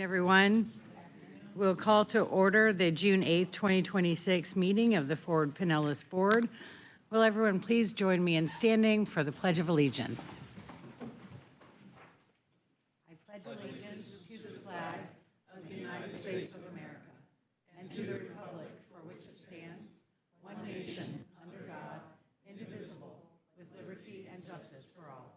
Everyone. We'll call to order the June 8th, 2026 meeting of the Ford Pinellas Board. Will everyone please join me in standing for the Pledge of Allegiance? I pledge allegiance to the flag of the United States of America and to the republic for which it stands, one nation, under God, indivisible, with liberty and justice for all.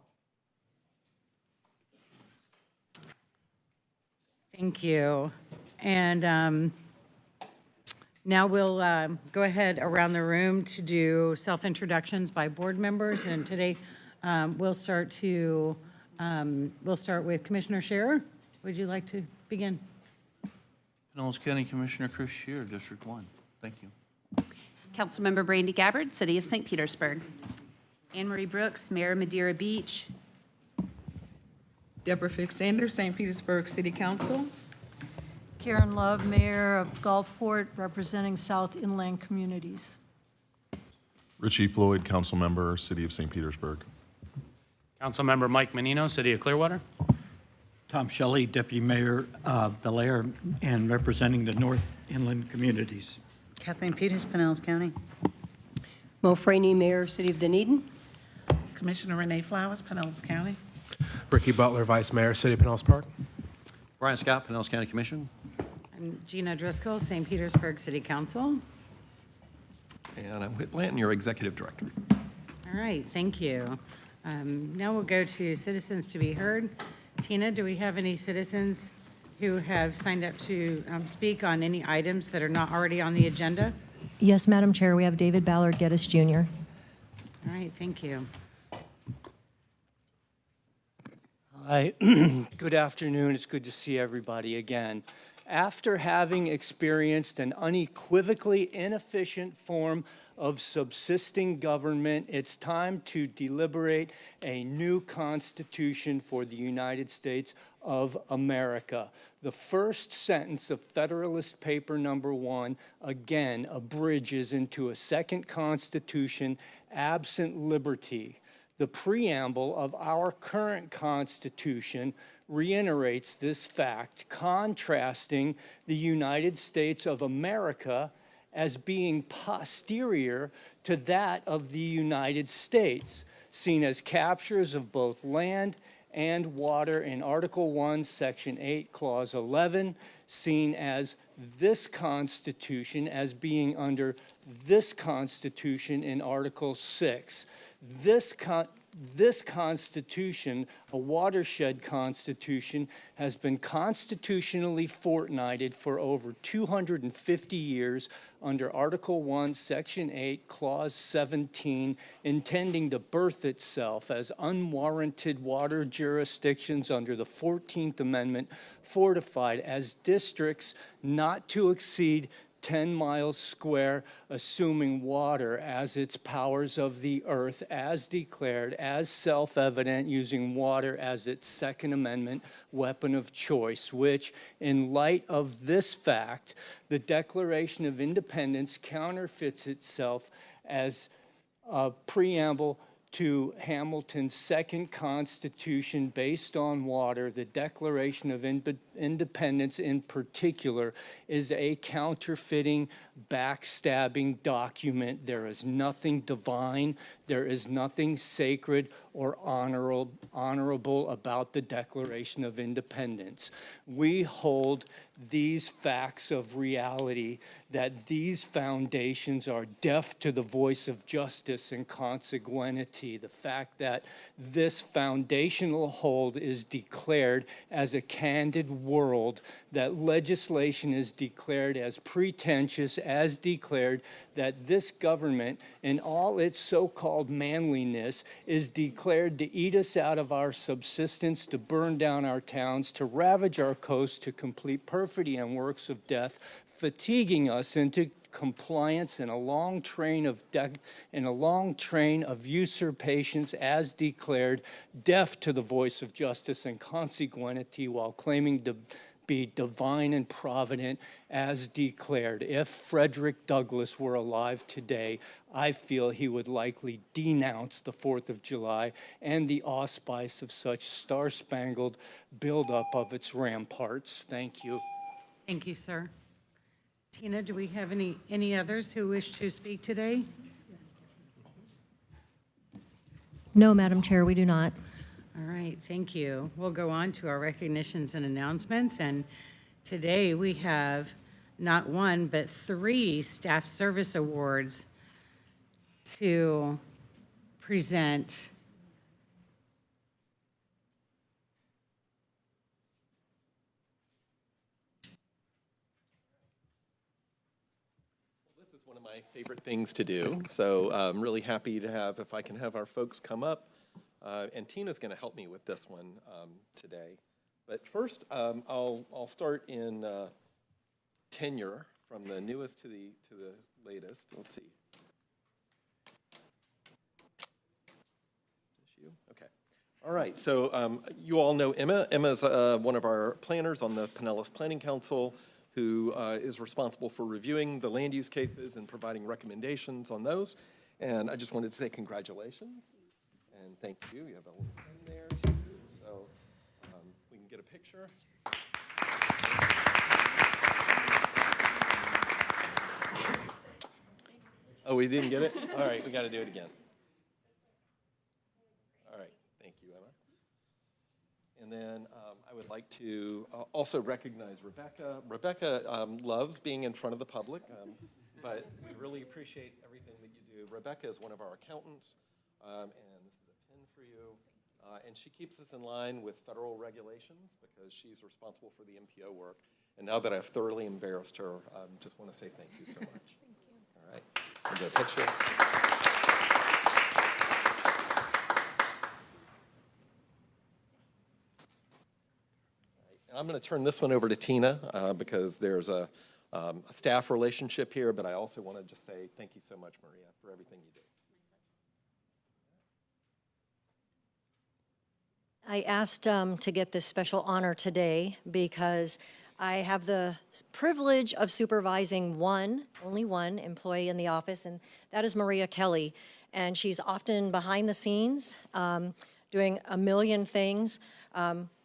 Thank you. And now we'll go ahead around the room to do self-introductions by board members. And today we'll start with Commissioner Scherer. Would you like to begin? Pinellas County Commissioner Chris Scherer, District 1. Thank you. Councilmember Brandy Gabbard, City of St. Petersburg. Anne Marie Brooks, Mayor Madeira Beach. Deborah Fix-Sanders, St. Petersburg City Council. Karen Love, Mayor of Gulfport, representing South Inland Communities. Richie Floyd, Council Member, City of St. Petersburg. Councilmember Mike Menino, City of Clearwater. Tom Shelley, Deputy Mayor of Bel Air, and representing the North Inland Communities. Kathleen Peters, Pinellas County. Mo Freeney, Mayor, City of Dunedin. Commissioner Renee Flowers, Pinellas County. Ricky Butler, Vice Mayor, City of Pinellas Park. Brian Scott, Pinellas County Commission. I'm Gina Driscoll, St. Petersburg City Council. And I'm Whit Blanton, your Executive Director. All right, thank you. Now we'll go to citizens to be heard. Tina, do we have any citizens who have signed up to speak on any items that are not already on the agenda? Yes, Madam Chair, we have David Ballard Geddes Jr. All right, thank you. Hi, good afternoon. It's good to see everybody again. After having experienced an unequivocally inefficient form of subsisting government, it's time to deliberate a new Constitution for the United States of America. The first sentence of Federalist Paper number 1 again abridges into a second Constitution absent liberty. The preamble of our current Constitution reiterates this fact, contrasting the United States of America as being posterior to that of the United States, seen as captures of both land and water in Article 1, Section 8, Clause 11, seen as this Constitution as being under this Constitution in Article 6. This Constitution, a watershed Constitution, has been constitutionally fortnighted for over 250 years under Article 1, Section 8, Clause 17, intending to birth itself as unwarranted water jurisdictions under the 14th Amendment, fortified as districts not to exceed 10 miles square, assuming water as its powers of the earth, as declared, as self-evident, using water as its Second Amendment weapon of choice, which, in light of this fact, the Declaration of Independence counterfeits itself as a preamble to Hamilton's second Constitution based on water. The Declaration of Independence in particular is a counterfeiting, backstabbing document. There is nothing divine, there is nothing sacred or honorable about the Declaration of Independence. We hold these facts of reality, that these foundations are deaf to the voice of justice and consequentity. The fact that this foundational hold is declared as a candid world, that legislation is declared as pretentious, as declared that this government, in all its so-called manliness, is declared to eat us out of our subsistence, to burn down our towns, to ravage our coasts, to complete perfidy and works of death, fatiguing us into compliance in a long train of usurpations as declared, deaf to the voice of justice and consequentity, while claiming to be divine and provident as declared. If Frederick Douglass were alive today, I feel he would likely denounce the 4th of July and the auspice of such star-spangled buildup of its ramparts. Thank you. Thank you, sir. Tina, do we have any others who wish to speak today? No, Madam Chair, we do not. All right, thank you. We'll go on to our recognitions and announcements. And today we have not one, but 3 staff service awards to present. This is one of my favorite things to do, so I'm really happy to have, if I can have our folks come up. And Tina's going to help me with this one today. But first, I'll start in tenure from the newest to the latest. Let's see. Okay. All right. So you all know Emma. Emma's one of our planners on the Pinellas Planning Council, who is responsible for reviewing the land use cases and providing recommendations on those. And I just wanted to say congratulations. And thank you. You have a little pen there, too. So we can get a picture. Oh, we didn't get it? All right, we got to do it again. All right. Thank you, Emma. And then I would like to also recognize Rebecca. Rebecca loves being in front of the public, but we really appreciate everything that you do. Rebecca is one of our accountants, and this is a pin for you. And she keeps us in line with federal regulations because she's responsible for the MPO work. And now that I've thoroughly embarrassed her, I just want to say thank you so much. Thank you. All right. We'll get a picture. I'm going to turn this one over to Tina because there's a staff relationship here, but I also want to just say thank you so much, Maria, for everything you do. I asked to get this special honor today because I have the privilege of supervising only one employee in the office, and that is Maria Kelly. And she's often behind the scenes doing a million things.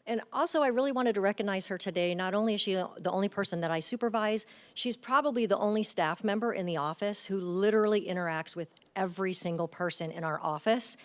And also, I really wanted to recognize her today. Not only is she the only person that I supervise, she's probably the only staff member in the office who literally interacts with every single person in our office.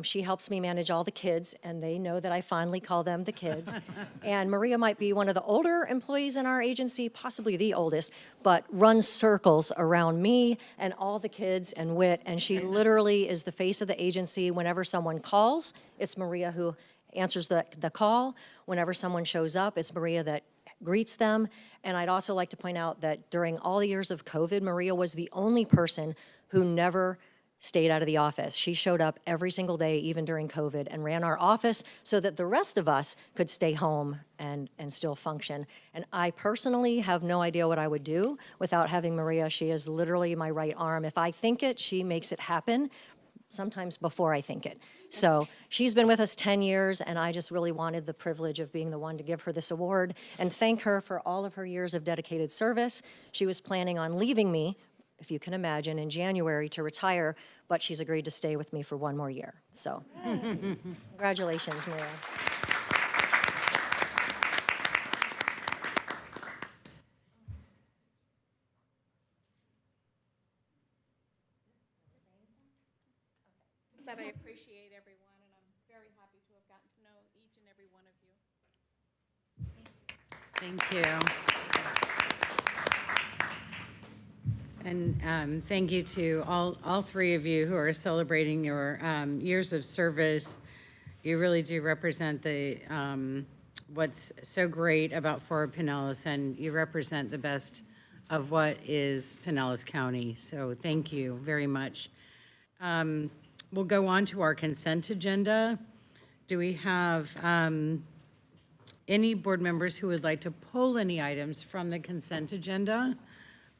She helps me manage all the kids, and they know that I fondly call them the kids. And Maria might be one of the older employees in our agency, possibly the oldest, but runs circles around me and all the kids and WIT, and she literally is the face of the agency. Whenever someone calls, it's Maria who answers the call. Whenever someone shows up, it's Maria that greets them. And I'd also like to point out that during all the years of COVID, Maria was the only person who never stayed out of the office. She showed up every single day, even during COVID, and ran our office so that the rest of us could stay home and still function. And I personally have no idea what I would do without having Maria. She is literally my right arm. If I think it, she makes it happen, sometimes before I think it. So she's been with us 10 years, and I just really wanted the privilege of being the one to give her this award and thank her for all of her years of dedicated service. She was planning on leaving me, if you can imagine, in January to retire, but she's agreed to stay with me for one more year. So congratulations, Maria. That I appreciate everyone, and I'm very happy to have gotten to know each and every one of you. Thank you. And thank you to all 3 of you who are celebrating your years of service. You really do represent the what's so great about Fort Pinellas, and you represent the best of what is Pinellas County. So thank you very much. We'll go on to our consent agenda. Do we have any board members who would like to pull any items from the consent agenda?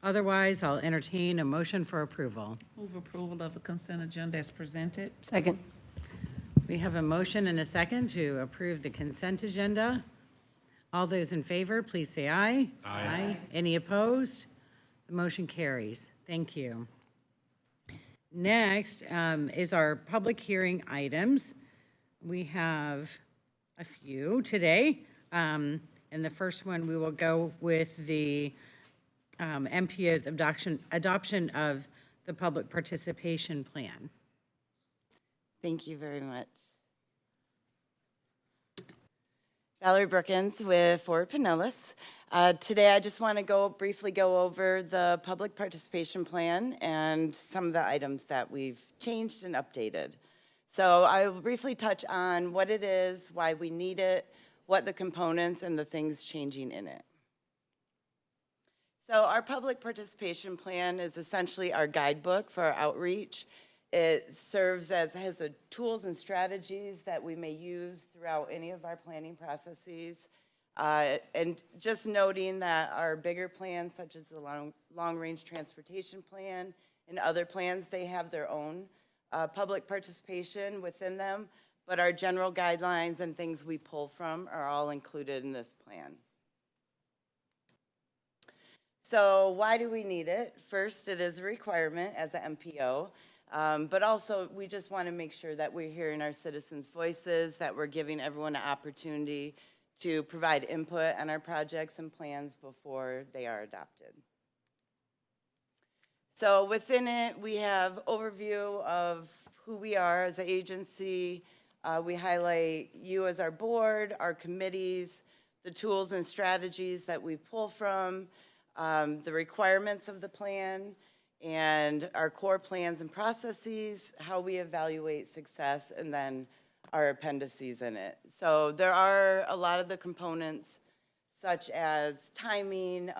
Otherwise, I'll entertain a motion for approval. Move approval of the consent agenda as presented. Second. We have a motion and a second to approve the consent agenda. All those in favor, please say aye. Aye. Any opposed? The motion carries. Thank you. Next is our public hearing items. We have a few today. And the first one, we will go with the MPO's adoption of the public participation plan. Thank you very much. Valerie Brookins with Fort Pinellas. Today I just want to briefly go over the public participation plan and some of the items that we've changed and updated. So I will briefly touch on what it is, why we need it, what the components and the things changing in it. So our public participation plan is essentially our guidebook for our outreach. It serves as has the tools and strategies that we may use throughout any of our planning processes. And just noting that our bigger plans, such as the long-range transportation plan and other plans, they have their own public participation within them, but our general guidelines and things we pull from are all included in this plan. So why do we need it? First, it is a requirement as an MPO. But also, we just want to make sure that we're hearing our citizens' voices, that we're giving everyone an opportunity to provide input on our projects and plans before they are adopted. So within it, we have overview of who we are as an agency. We highlight you as our board, our committees, the tools and strategies that we pull from, the requirements of the plan, and our core plans and processes, how we evaluate success, and then our appendices in it. So there are a lot of the components, such as timing,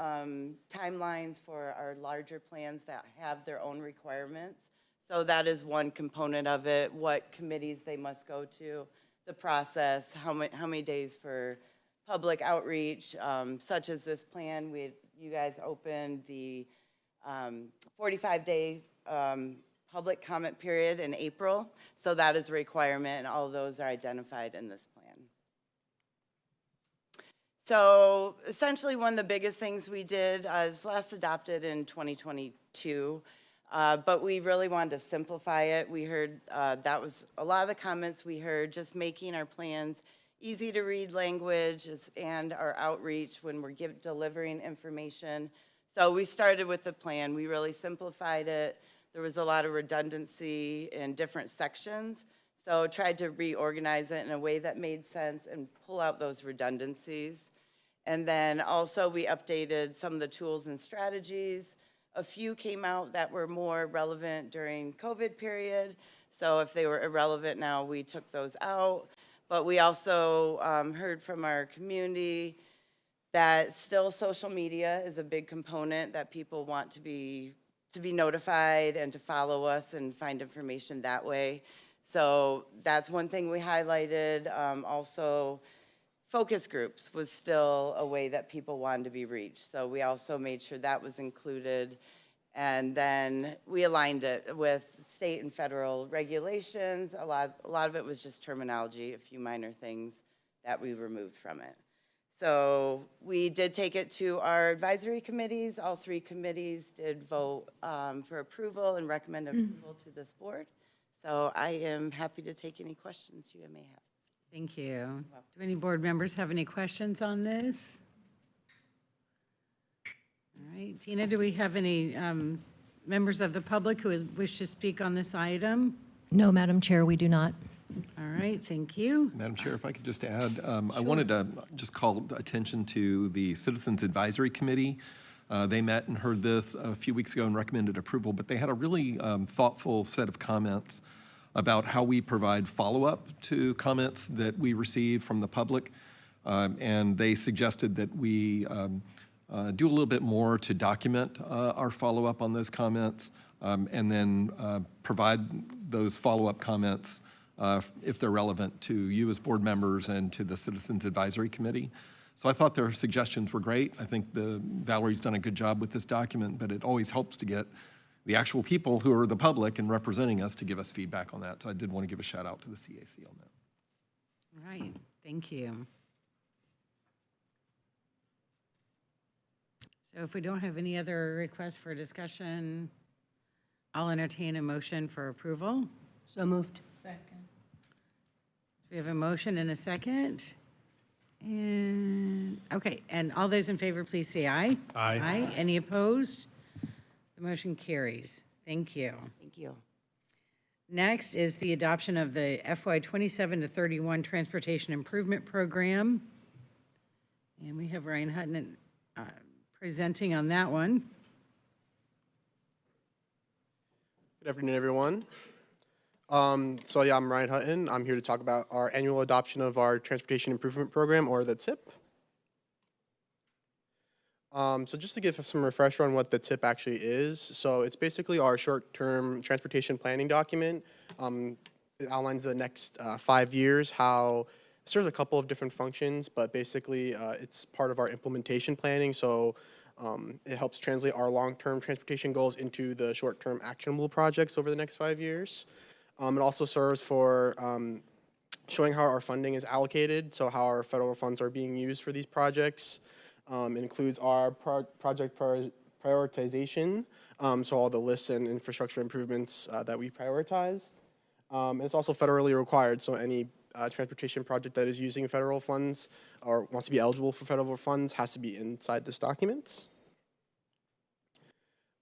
timelines for our larger plans that have their own requirements. So that is one component of it, what committees they must go to, the process, how many days for public outreach, such as this plan. You guys opened the 45-day public comment period in April, so that is a requirement, and all of those are identified in this plan. So essentially, one of the biggest things we did was last adopted in 2022, but we really wanted to simplify it. We heard that was a lot of the comments we heard, just making our plans easy to read language and our outreach when we're delivering information. So we started with the plan. We really simplified it. There was a lot of redundancy in different sections. So tried to reorganize it in a way that made sense and pull out those redundancies. And then also we updated some of the tools and strategies. A few came out that were more relevant during COVID period. So if they were irrelevant now, we took those out. But we also heard from our community that still social media is a big component, that people want to be notified and to follow us and find information that way. So that's one thing we highlighted. Also, focus groups was still a way that people wanted to be reached. So we also made sure that was included. And then we aligned it with state and federal regulations. A lot of it was just terminology, a few minor things that we removed from it. So we did take it to our advisory committees. All 3 committees did vote for approval and recommend approval to this board. So I am happy to take any questions you may have. Thank you. Do any board members have any questions on this? All right, Tina, do we have any members of the public who would wish to speak on this item? No, Madam Chair, we do not. All right, thank you. Madam Chair, if I could just add, I wanted to just call attention to the Citizens Advisory Committee. They met and heard this a few weeks ago and recommended approval, but they had a really thoughtful set of comments about how we provide follow-up to comments that we receive from the public. And they suggested that we do a little bit more to document our follow-up on those comments, and then provide those follow-up comments if they're relevant to you as board members and to the Citizens Advisory Committee. So I thought their suggestions were great. I think Valerie's done a good job with this document, but it always helps to get the actual people who are the public and representing us to give us feedback on that. So I did want to give a shout out to the CAC on that. All right, thank you. So if we don't have any other requests for discussion, I'll entertain a motion for approval. So moved. Second. We have a motion and a second. And, okay, and all those in favor, please say aye. Aye. Aye. Any opposed? The motion carries. Thank you. Thank you. Next is the adoption of the FY 27 to 31 Transportation Improvement Program. And we have Ryan Hutton presenting on that one. Good afternoon, everyone. So yeah, I'm Ryan Hutton. I'm here to talk about our annual adoption of our Transportation Improvement Program, or the TIP. So just to give some refresher on what the TIP actually is, so it's basically our short-term transportation planning document. It outlines the next 5 years, how it serves a couple of different functions, but basically it's part of our implementation planning. So it helps translate our long-term transportation goals into the short-term actionable projects over the next 5 years. It also serves for showing how our funding is allocated, so how our federal funds are being used for these projects. It includes our project prioritization, so all the lists and infrastructure improvements that we prioritized. And it's also federally required, so any transportation project that is using federal funds or wants to be eligible for federal funds has to be inside this document.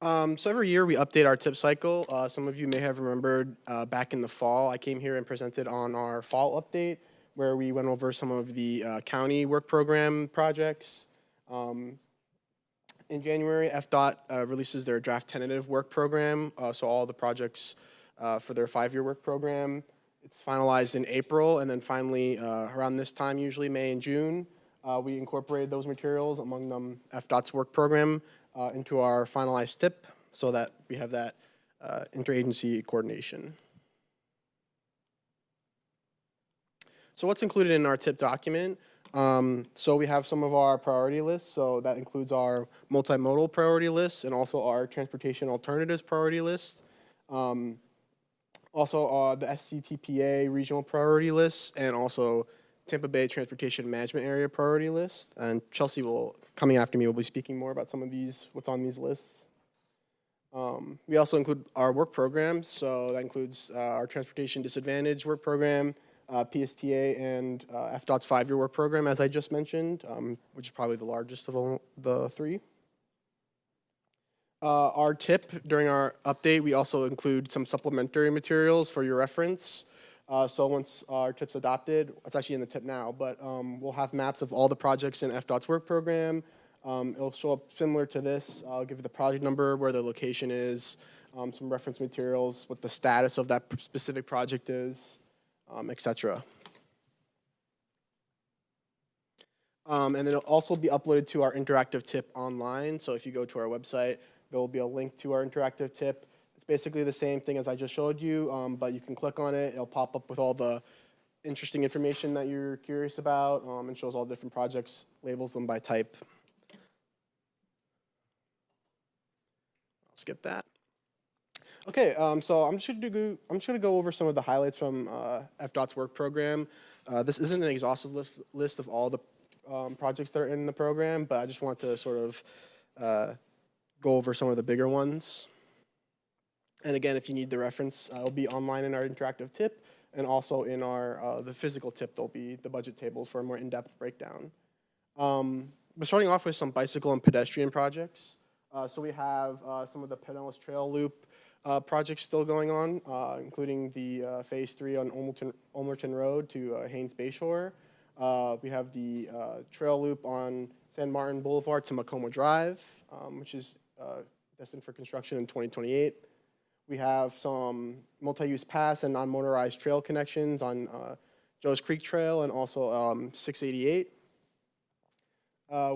So every year we update our TIP cycle. Some of you may have remembered back in the fall, I came here and presented on our fall update, where we went over some of the county work program projects. In January, FDOT releases their draft tentative work program, so all the projects for their 5-year work program. It's finalized in April, and then finally, around this time, usually May and June, we incorporated those materials, among them FDOT's work program, into our finalized TIP, so that we have that interagency coordination. So what's included in our TIP document? So we have some of our priority lists, so that includes our multimodal priority lists and also our transportation alternatives priority list. Also the SCTPA regional priority list, and also Tampa Bay Transportation Management Area priority list. And Chelsea will, coming after me, will be speaking more about some of these, what's on these lists. We also include our work programs, so that includes our Transportation Disadvantage work program, PSTA, and FDOT's 5-year work program, as I just mentioned, which is probably the largest of all the three. Our TIP, during our update, we also include some supplementary materials for your reference. So once our TIP's adopted, it's actually in the TIP now, but we'll have maps of all the projects in FDOT's work program. It'll show up similar to this. I'll give you the project number, where the location is, some reference materials, what the status of that specific project is, etc. And then it'll also be uploaded to our interactive TIP online. So if you go to our website, there will be a link to our interactive TIP. It's basically the same thing as I just showed you, but you can click on it. It'll pop up with all the interesting information that you're curious about, and shows all the different projects, labels them by type. I'll skip that. Okay, so I'm just gonna go over some of the highlights from FDOT's work program. This isn't an exhaustive list of all the projects that are in the program, but I just want to sort of go over some of the bigger ones. And again, if you need the reference, it'll be online in our interactive TIP, and also in our the physical TIP, there'll be the budget tables for a more in-depth breakdown. We're starting off with some bicycle and pedestrian projects. So we have some of the Pinellas Trail Loop projects still going on, including the Phase 3 on Olmerton Road to Haynes Bayshore. We have the trail loop on San Martin Boulevard to Macoma Drive, which is destined for construction in 2028. We have some multi-use paths and non-motorized trail connections on Joe's Creek Trail and also 688.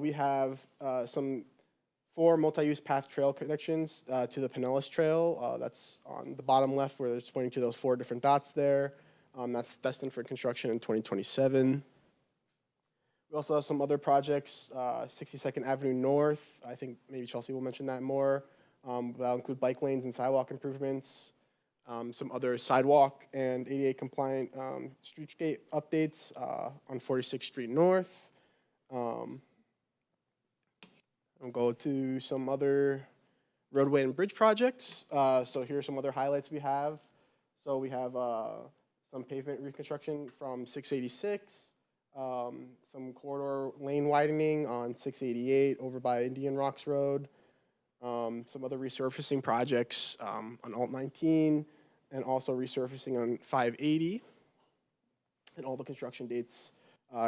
We have some 4 multi-use path trail connections to the Pinellas Trail. That's on the bottom left, where it's pointing to those 4 different dots there. That's destined for construction in 2027. We also have some other projects, 62nd Avenue North. I think maybe Chelsea will mention that more. That'll include bike lanes and sidewalk improvements. Some other sidewalk and ADA compliant streetscape updates on 46th Street North. I'll go to some other roadway and bridge projects. So here are some other highlights we have. So we have some pavement reconstruction from 686, some corridor lane widening on 688 over by Indian Rocks Road, some other resurfacing projects on Alt 19, and also resurfacing on 580. And all the construction dates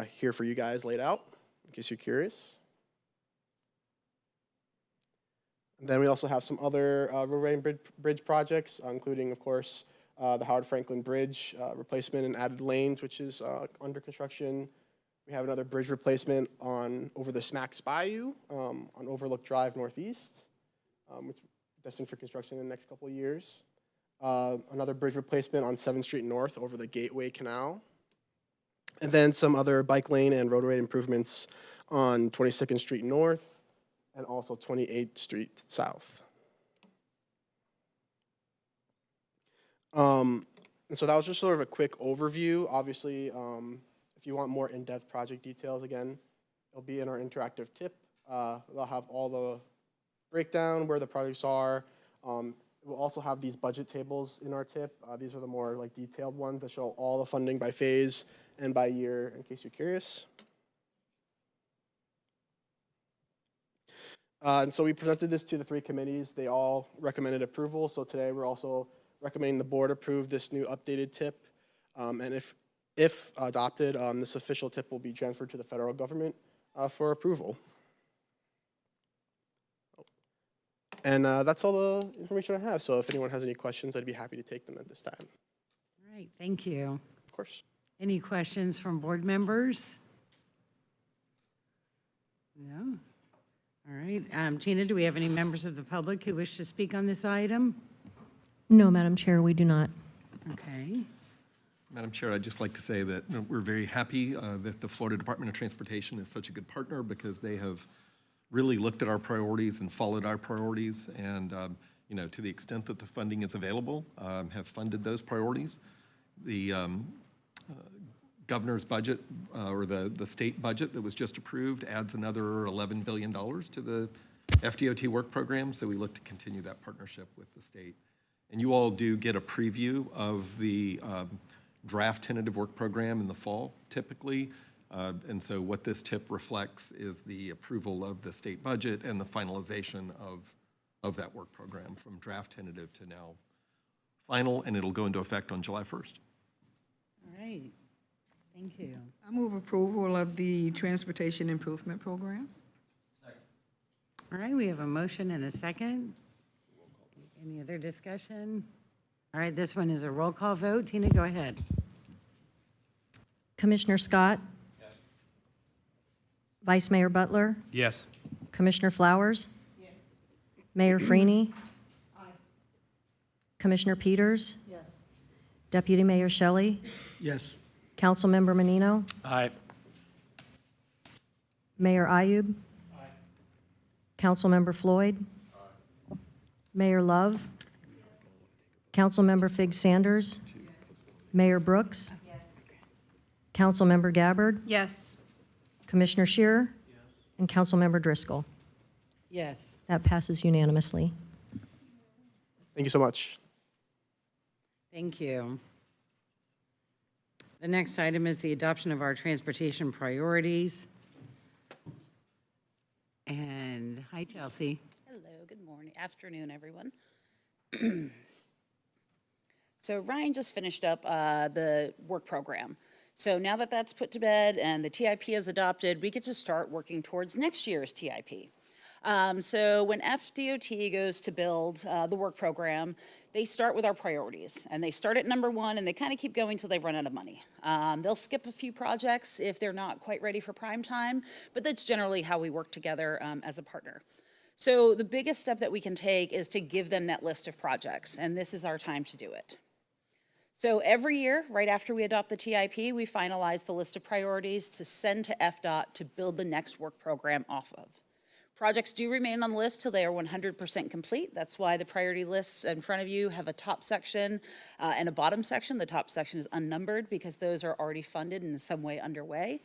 here for you guys laid out, in case you're curious. And then we also have some other roadway and bridge projects, including, of course, the Howard Franklin Bridge replacement and added lanes, which is under construction. We have another bridge replacement over the Smacks Bayou on Overlook Drive Northeast, which is destined for construction in the next couple of years. Another bridge replacement on 7th Street North over the Gateway Canal. And then some other bike lane and roadway improvements on 22nd Street North and also 28th Street South. And so that was just sort of a quick overview. Obviously, if you want more in-depth project details, again, it'll be in our interactive tip. They'll have all the breakdown, where the projects are. We'll also have these budget tables in our tip. These are the more like detailed ones that show all the funding by phase and by year, in case you're curious. And so we presented this to the 3 committees. They all recommended approval. So today we're also recommending the board approve this new updated tip. And if adopted, this official tip will be transferred to the federal government for approval. And that's all the information I have. So if anyone has any questions, I'd be happy to take them at this time. All right, thank you. Of course. Any questions from board members? No? All right. Tina, do we have any members of the public who wish to speak on this item? No, Madam Chair, we do not. Okay. Madam Chair, I'd just like to say that we're very happy that the Florida Department of Transportation is such a good partner, because they have really looked at our priorities and followed our priorities, and to the extent that the funding is available, have funded those priorities. The governor's budget, or the state budget that was just approved, adds another $11 billion to the FDOT work program, so we look to continue that partnership with the state. And you all do get a preview of the draft tentative work program in the fall, typically. And so what this tip reflects is the approval of the state budget and the finalization of that work program, from draft tentative to now final, and it'll go into effect on July 1st. All right. Thank you. I move approval of the Transportation Improvement Program. All right, we have a motion and a second. Any other discussion? All right, this one is a roll call vote. Tina, go ahead. Commissioner Scott? Yes. Vice Mayor Butler? Yes. Commissioner Flowers? Yes. Mayor Freeney? Aye. Commissioner Peters? Yes. Deputy Mayor Shelley? Yes. Councilmember Menino? Aye. Mayor Ayub? Aye. Councilmember Floyd? Mayor Love? Councilmember Fig Sanders? Mayor Brooks? Yes. Councilmember Gabbard? Yes. Commissioner Shearer? And Councilmember Driscoll. Yes. That passes unanimously. Thank you so much. Thank you. The next item is the adoption of our transportation priorities. And hi, Chelsea. Hello, good morning, afternoon, everyone. So Ryan just finished up the work program. So now that that's put to bed and the TIP is adopted, we get to start working towards next year's TIP. So when FDOT goes to build the work program, they start with our priorities, and they start at number 1, and they kind of keep going till they run out of money. They'll skip a few projects if they're not quite ready for prime time, but that's generally how we work together as a partner. So the biggest step that we can take is to give them that list of projects, and this is our time to do it. So every year, right after we adopt the TIP, we finalize the list of priorities to send to FDOT to build the next work program off of. Projects do remain on the list till they are 100% complete. That's why the priority lists in front of you have a top section and a bottom section. The top section is unnumbered because those are already funded and in some way underway.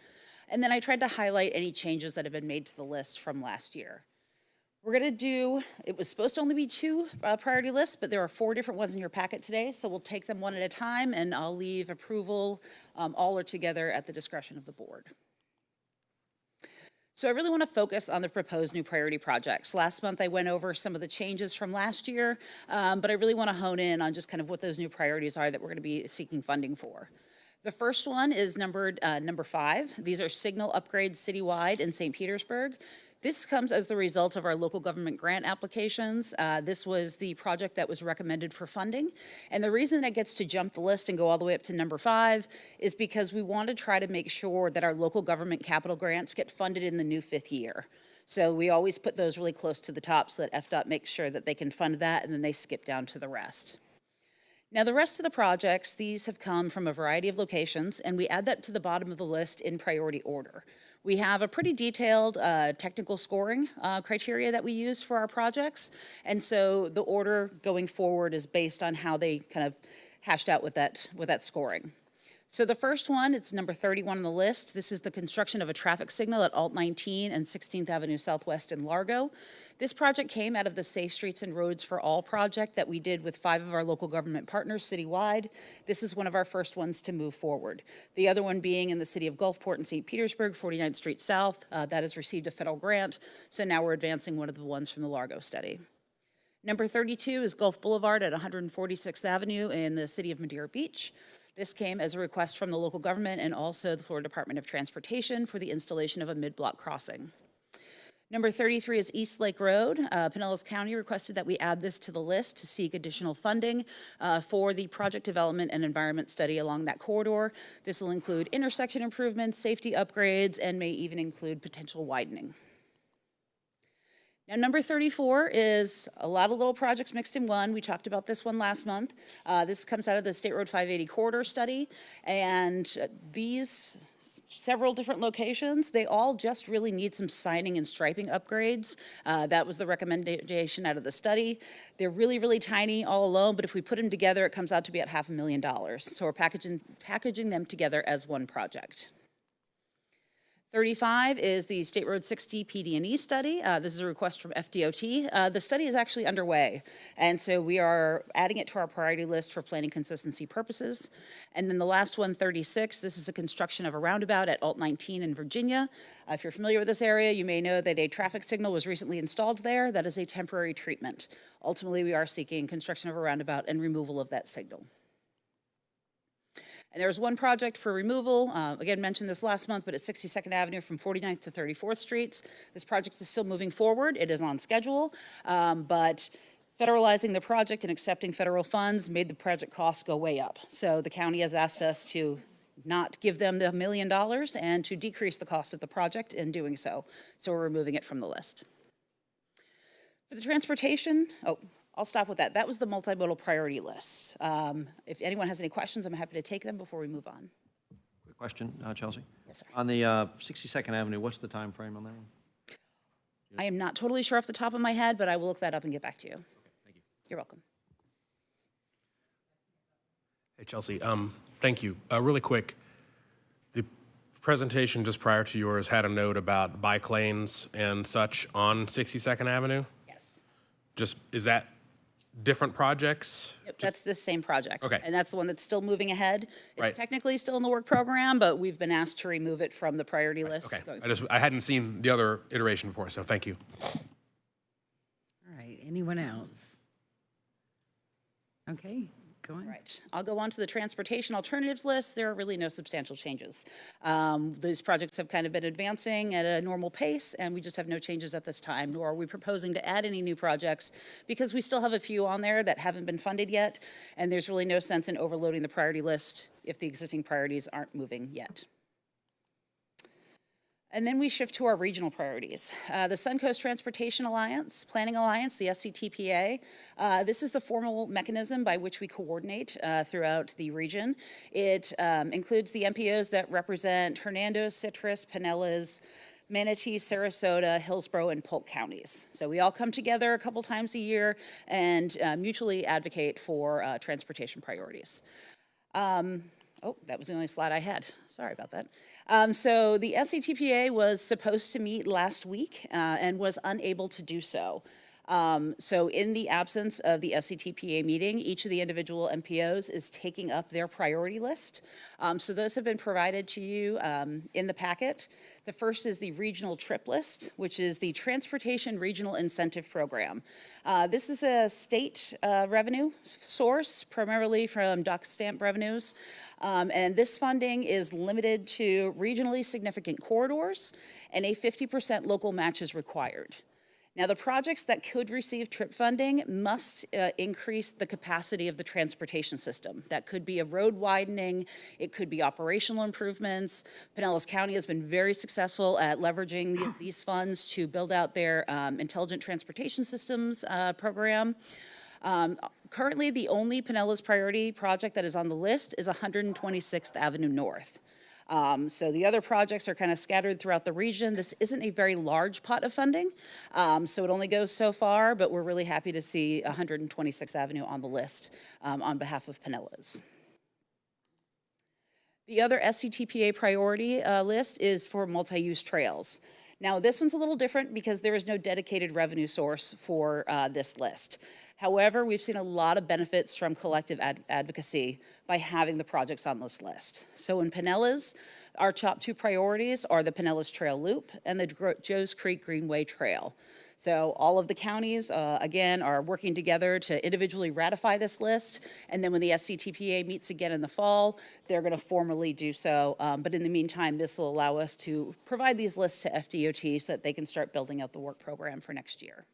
And then I tried to highlight any changes that have been made to the list from last year. We're going to do, it was supposed to only be 2 priority lists, but there are 4 different ones in your packet today, so we'll take them one at a time, and I'll leave approval all or together at the discretion of the board. So I really want to focus on the proposed new priority projects. Last month I went over some of the changes from last year, but I really want to hone in on just kind of what those new priorities are that we're going to be seeking funding for. The first one is numbered number 5. These are signal upgrades citywide in St. Petersburg. This comes as the result of our local government grant applications. This was the project that was recommended for funding. And the reason that it gets to jump the list and go all the way up to number 5 is because we want to try to make sure that our local government capital grants get funded in the new 5th year. So we always put those really close to the top so that FDOT makes sure that they can fund that, and then they skip down to the rest. Now, the rest of the projects, these have come from a variety of locations, and we add that to the bottom of the list in priority order. We have a pretty detailed technical scoring criteria that we use for our projects, and so the order going forward is based on how they kind of hashed out with that scoring. So the first one, it's number 31 on the list. This is the construction of a traffic signal at Alt 19 and 16th Avenue Southwest in Largo. This project came out of the Safe Streets and Roads for All project that we did with 5 of our local government partners citywide. This is one of our first ones to move forward. The other one being in the city of Gulfport and St. Petersburg, 49th Street South. That has received a federal grant, so now we're advancing one of the ones from the Largo study. Number 32 is Gulf Boulevard at 146th Avenue in the city of Madeira Beach. This came as a request from the local government and also the Florida Department of Transportation for the installation of a mid-block crossing. Number 33 is East Lake Road. Pinellas County requested that we add this to the list to seek additional funding for the project development and environment study along that corridor. This will include intersection improvements, safety upgrades, and may even include potential widening. Now, number 34 is a lot of little projects mixed in one. We talked about this one last month. This comes out of the State Road 580 corridor study, and these several different locations, they all just really need some signing and striping upgrades. That was the recommendation out of the study. They're really, really tiny all alone, but if we put them together, it comes out to be at $500,000. So we're packaging them together as one project. 35 is the State Road 60 PD&E study. This is a request from FDOT. The study is actually underway, and so we are adding it to our priority list for planning consistency purposes. And then the last one, 36, this is the construction of a roundabout at Alt 19 in Virginia. If you're familiar with this area, you may know that a traffic signal was recently installed there. That is a temporary treatment. Ultimately, we are seeking construction of a roundabout and removal of that signal. And there's one project for removal, again, mentioned this last month, but it's 62nd Avenue from 49th to 34th Streets. This project is still moving forward. It is on schedule, but federalizing the project and accepting federal funds made the project costs go way up. So the county has asked us to not give them the $1 million and to decrease the cost of the project in doing so. So we're removing it from the list. For the transportation, I'll stop with that. That was the multimodal priority list. If anyone has any questions, I'm happy to take them before we move on. Quick question, Chelsea. Yes, sir. On the 62nd Avenue, what's the time frame on that one? I am not totally sure off the top of my head, but I will look that up and get back to you. Okay, thank you. You're welcome. Hey, Chelsea. Thank you. Really quick, the presentation just prior to yours had a note about bike lanes and such on 62nd Avenue. Yes. Is that different projects? Yep, that's the same project. Okay. And that's the one that's still moving ahead. It's Right. technically still in the work program, but we've been asked to remove it from the priority list. Okay. I hadn't seen the other iteration before, so thank you. All right, anyone else? Okay, go on. Right. I'll go on to the transportation alternatives list. There are really no substantial changes. These projects have kind of been advancing at a normal pace, and we just have no changes at this time, nor are we proposing to add any new projects because we still have a few on there that haven't been funded yet, and there's really no sense in overloading the priority list if the existing priorities aren't moving yet. And then we shift to our regional priorities. The Suncoast Transportation Alliance, Planning Alliance, the SCTPA, this is the formal mechanism by which we coordinate throughout the region. It includes the MPOs that represent Hernando, Citrus, Pinellas, Manatee, Sarasota, Hillsborough, and Polk counties. So we all come together a couple times a year and mutually advocate for transportation priorities. Oh, that was the only slide I had. Sorry about that. So the SETPA was supposed to meet last week and was unable to do so. So in the absence of the SETPA meeting, each of the individual MPOs is taking up their priority list. So those have been provided to you in the packet. The first is the regional trip list, which is the Transportation Regional Incentive Program. This is a state revenue source, primarily from dock stamp revenues. And this funding is limited to regionally significant corridors, and a 50% local match is required. Now, the projects that could receive TRIP funding must increase the capacity of the transportation system. That could be a road widening, it could be operational improvements. Pinellas County has been very successful at leveraging these funds to build out their intelligent transportation systems program. Currently, the only Pinellas priority project that is on the list is 126th Avenue North. So the other projects are kind of scattered throughout the region. This isn't a very large pot of funding, so it only goes so far, but we're really happy to see 126th Avenue on the list on behalf of Pinellas. The other SCTPA priority list is for multi-use trails. Now, this one's a little different because there is no dedicated revenue source for this list. However, we've seen a lot of benefits from collective advocacy by having the projects on this list. So in Pinellas, our top two priorities are the Pinellas Trail Loop and the Joe's Creek Greenway Trail. So all of the counties, again, are working together to individually ratify this list, and then when the SCTPA meets again in the fall, they're going to formally do so. But in the meantime, this will allow us to provide these lists to FDOT so that they can start building out the work program for next year.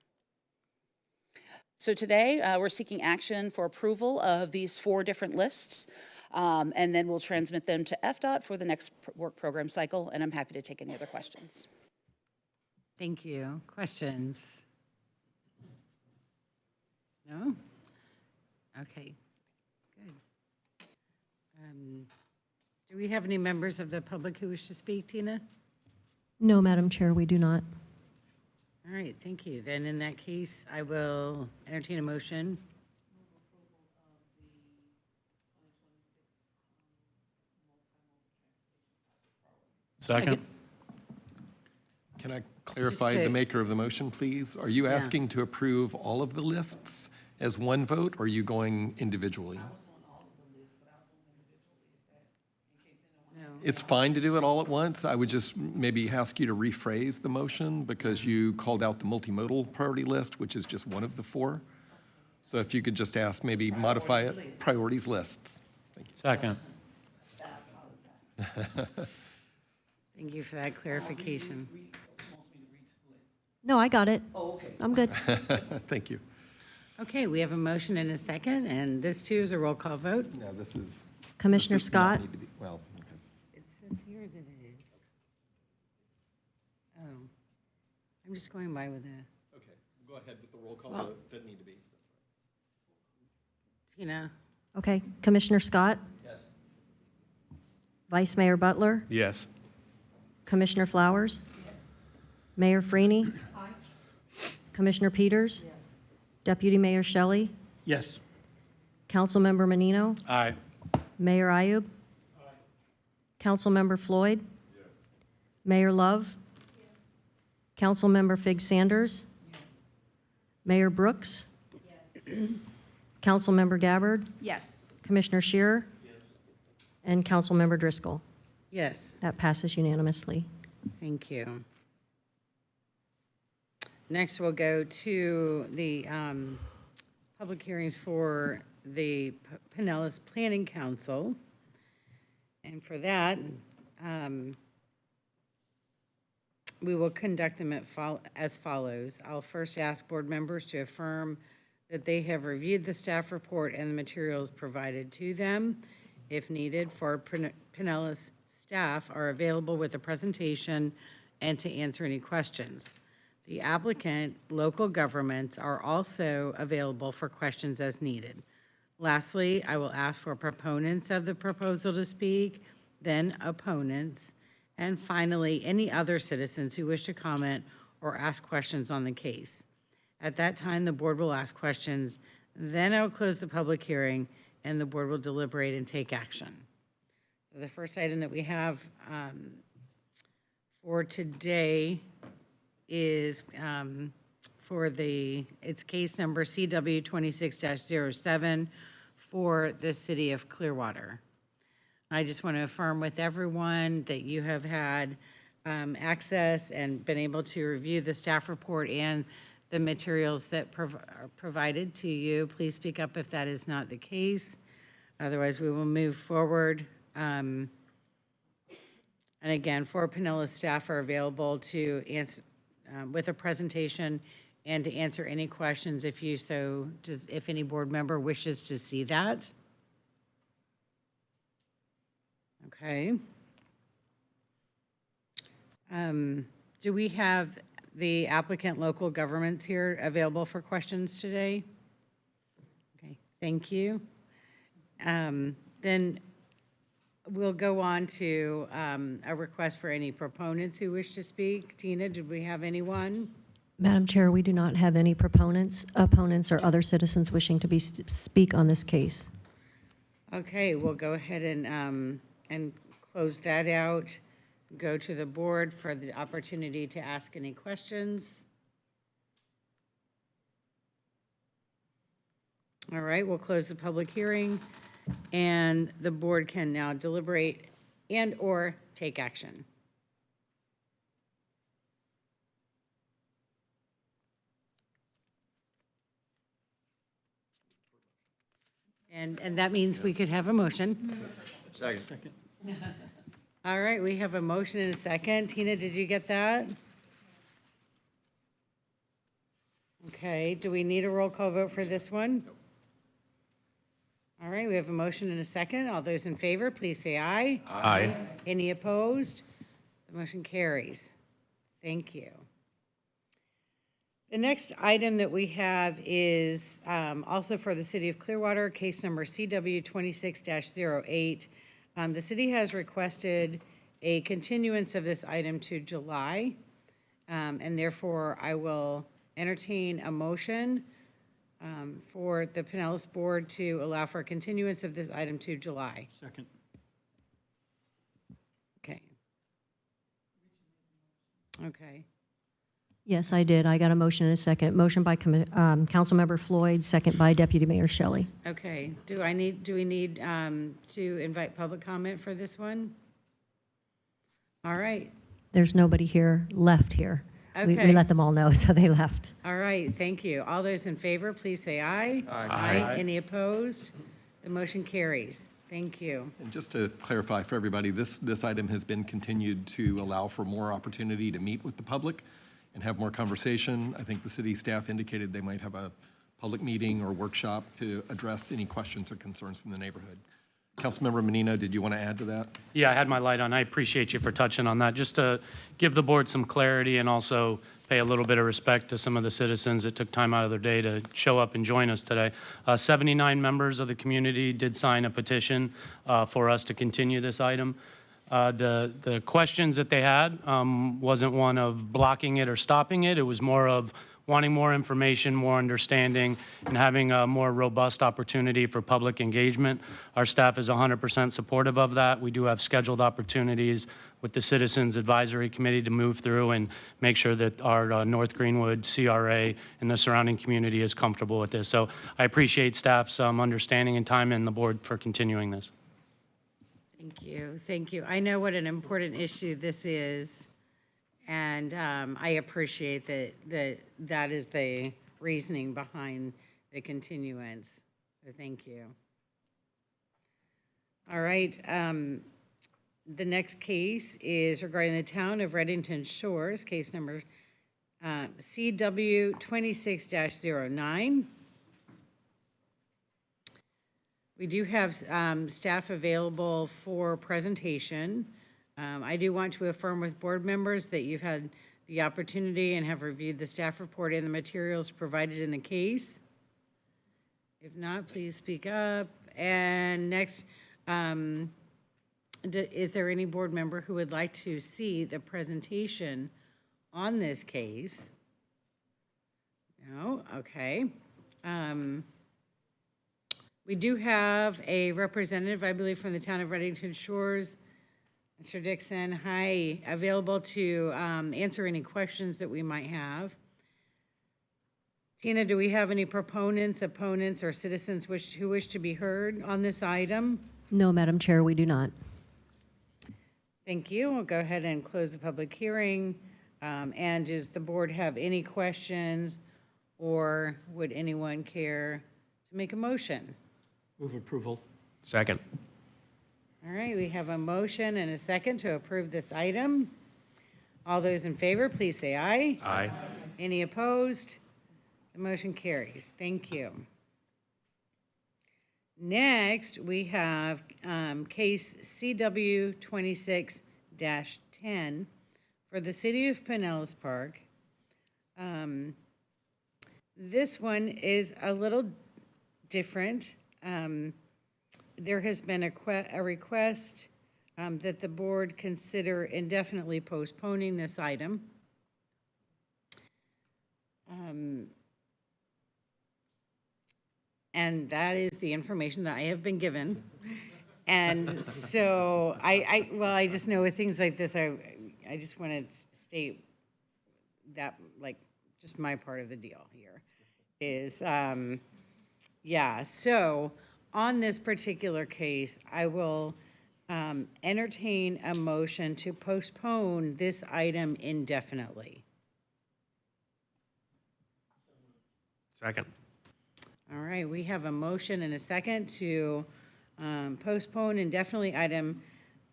So today, we're seeking action for approval of these 4 different lists, and then we'll transmit them to FDOT for the next work program cycle, and I'm happy to take any other questions. Thank you. Questions? No? Okay, good. Do we have any members of the public who wish to speak, Tina? No, Madam Chair, we do not. All right, thank you. Then in that case, I will entertain a motion. Second. Can I clarify the maker of the motion, please? Are you asking to approve all of the lists as one vote, or are you going individually? It's fine to do it all at once. I would just maybe ask you to rephrase the motion because you called out the multimodal priority list, which is just one of the 4. So if you could just ask, maybe modify it, priorities lists. Thank you. Second. Thank you for that clarification. No, I got it. Oh, okay. I'm good. Thank you. Okay, we have a motion and a second, and this too is a roll call vote. No, this is. Commissioner this does not Scott? need to be- Well, okay. It says here that it is. Oh, I'm just going by with a. Okay, go ahead with the roll call Well- vote that need to be. Tina? Okay. Commissioner Scott? Yes. Vice Mayor Butler? Yes. Commissioner Flowers? Mayor Freeney? Commissioner Peters? Deputy Mayor Shelley? Yes. Councilmember Menino? Aye. Mayor Ayub? Councilmember Floyd? Mayor Love? Councilmember Fig Sanders? Mayor Brooks? Councilmember Gabbard? Yes. Commissioner Shearer? And Councilmember Driscoll. Yes. That passes unanimously. Thank you. Next, we'll go to the public hearings for the Pinellas Planning Council. And for that, we will conduct them as follows. I'll first ask board members to affirm that they have reviewed the staff report and the materials provided to them. If needed, for Pinellas staff are available with a presentation and to answer any questions. The applicant, local governments are also available for questions as needed. Lastly, I will ask for proponents of the proposal to speak, then opponents, and finally, any other citizens who wish to comment or ask questions on the case. At that time, the board will ask questions, then I will close the public hearing, and the board will deliberate and take action. So the first item that we have for today is it's case number CW 26-07 for the city of Clearwater. I just want to affirm with everyone that you have had access and been able to review the staff report and the materials that are provided to you. Please speak up if that is not the case. Otherwise, we will move forward. And again, 4 Pinellas staff are available to answer with a presentation and to answer any questions if any board member wishes to see that. Okay. Do we have the applicant local governments here available for questions today? Okay, thank you. Then we'll go on to a request for any proponents who wish to speak. Tina, did we have anyone? Madam Chair, we do not have any proponents, opponents, or other citizens wishing to speak on this case. Okay, we'll go ahead and close that out. Go to the board for the opportunity to ask any questions. All right, we'll close the public hearing, and the board can now deliberate and/or take action. And that means we could have a motion. Second. All right, we have a motion and a second. Tina, did you get that? Okay, do we need a roll call vote for this one? Nope. All right, we have a motion and a second. All those in favor, please say aye. Aye. Any opposed? The motion carries. Thank you. The next item that we have is also for the City of Clearwater, case number CW 26-08. The city has requested a continuance of this item to July, and therefore I will entertain a motion for the Pinellas Board to allow for a continuance of this item to July. Second. Okay. Okay. Yes, I did. I got a motion and a second. Motion by Councilmember Floyd, second by Deputy Mayor Shelley. Okay. Do we need to invite public comment for this one? All right. There's nobody here, left here. Okay. We let them all know, so they left. All right, thank you. All those in favor, please say aye. Aye. Any opposed? The motion carries. Thank you. And just to clarify for everybody, this item has been continued to allow for more opportunity to meet with the public and have more conversation. I think the city staff indicated they might have a public meeting or workshop to address any questions or concerns from the neighborhood. Councilmember Menino, did you want to add to that? Yeah, I had my light on. I appreciate you for touching on that. Just to give the board some clarity and also pay a little bit of respect to some of the citizens that took time out of their day to show up and join us today. 79 members of the community did sign a petition for us to continue this item. The questions that they had wasn't one of blocking it or stopping it. It was more of wanting more information, more understanding, and having a more robust opportunity for public engagement. Our staff is 100% supportive of that. We do have scheduled opportunities with the Citizens Advisory Committee to move through and make sure that our North Greenwood CRA and the surrounding community is comfortable with this. So I appreciate staff's understanding and time and the board for continuing this. Thank you. Thank you. I know what an important issue this is, and I appreciate that is the reasoning behind the continuance. So thank you. All right. The next case is regarding the town of Reddington Shores, case number CW 26-09. We do have staff available for presentation. I do want to affirm with board members that you've had the opportunity and have reviewed the staff report and the materials provided in the case. If not, please speak up. And next, is there any board member who would like to see the presentation on this case? No? Okay. We do have a representative, I believe, from the town of Reddington Shores, Mr. Dixon, hi, available to answer any questions that we might have. Tina, do we have any proponents, opponents, or citizens who wish to be heard on this item? No, Madam Chair, we do not. Thank you. We'll go ahead and close the public hearing. And does the board have any questions, or would anyone care to make a motion? Move approval. Second. All right, we have a motion and a second to approve this item. All those in favor, please say aye. Aye. Any opposed? The motion carries. Thank you. Next, we have case CW 26-10 for the City of Pinellas Park. This one is a little different. There has been a request that the board consider indefinitely postponing this item. And that is the information that I have been given. And so I just know with things like this, I just want to state that, like, just my part of the deal here is, yeah, so on this particular case, I will entertain a motion to postpone this item indefinitely. Second. All right, we have a motion and a second to postpone indefinitely item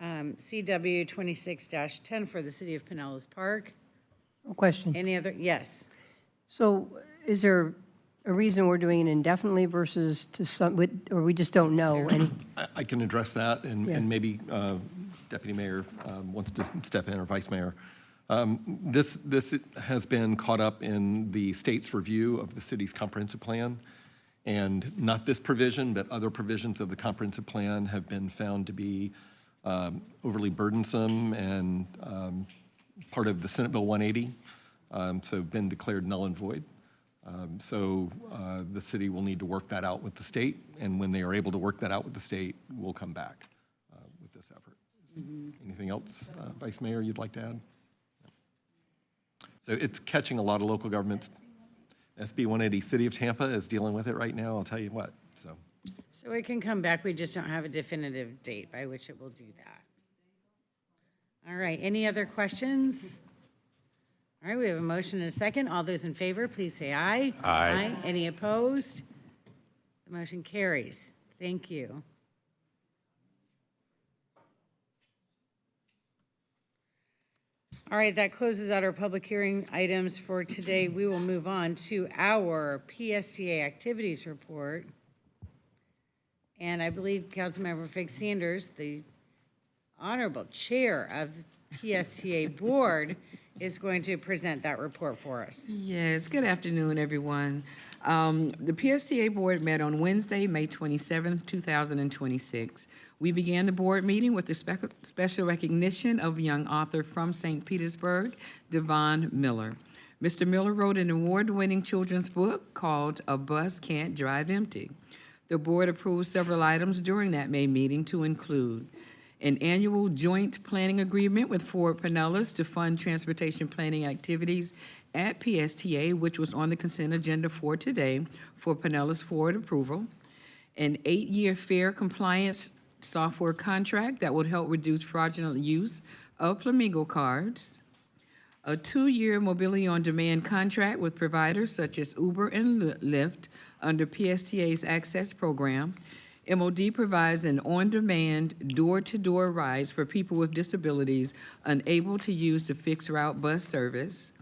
CW 26-10 for the City of Pinellas Park. Question. Any other? Yes. So is there a reason we're doing it indefinitely versus to some, or we just don't know any? I can address that, and, Yeah. and maybe Deputy Mayor wants to step in, or Vice Mayor. This has been caught up in the state's review of the city's comprehensive plan, and not this provision, but other provisions of the comprehensive plan have been found to be overly burdensome and part of the Senate Bill 180, so been declared null and void. So the city will need to work that out with the state, and when they are able to work that out with the state, we'll come back with this effort. Anything else, Vice Mayor, you'd like to add? So it's catching a lot of local governments. SB 180, City of Tampa is dealing with it right now, I'll tell you what, so. So it can come back, we just don't have a definitive date by which it will do that. All right, any other questions? All right, we have a motion and a second. All those in favor, please say aye. Aye. Any opposed? The motion carries. Thank you. All right, that closes out our public hearing items for today. We will move on to our PSTA activities report. And I believe Councilmember Fig Sanders, the honorable chair of PSTA board, is going to present that report for us. Yes, good afternoon, everyone. The PSTA board met on Wednesday, May 27th, 2026. We began the board meeting with the special recognition of young author from St. Petersburg, Devon Miller. Mr. Miller wrote an award-winning children's book called A Bus Can't Drive Empty. The board approved several items during that May meeting to include an annual joint planning agreement with Ford Pinellas to fund transportation planning activities at PSTA, which was on the consent agenda for today for Pinellas Ford approval, an 8-year fair compliance software contract that would help reduce fraudulent use of Flamingo cards, a 2-year mobility on demand contract with providers such as Uber and Lyft under PSTA's Access program. MOD provides an on-demand, door-to-door rides for people with disabilities unable to use the fixed route bus service,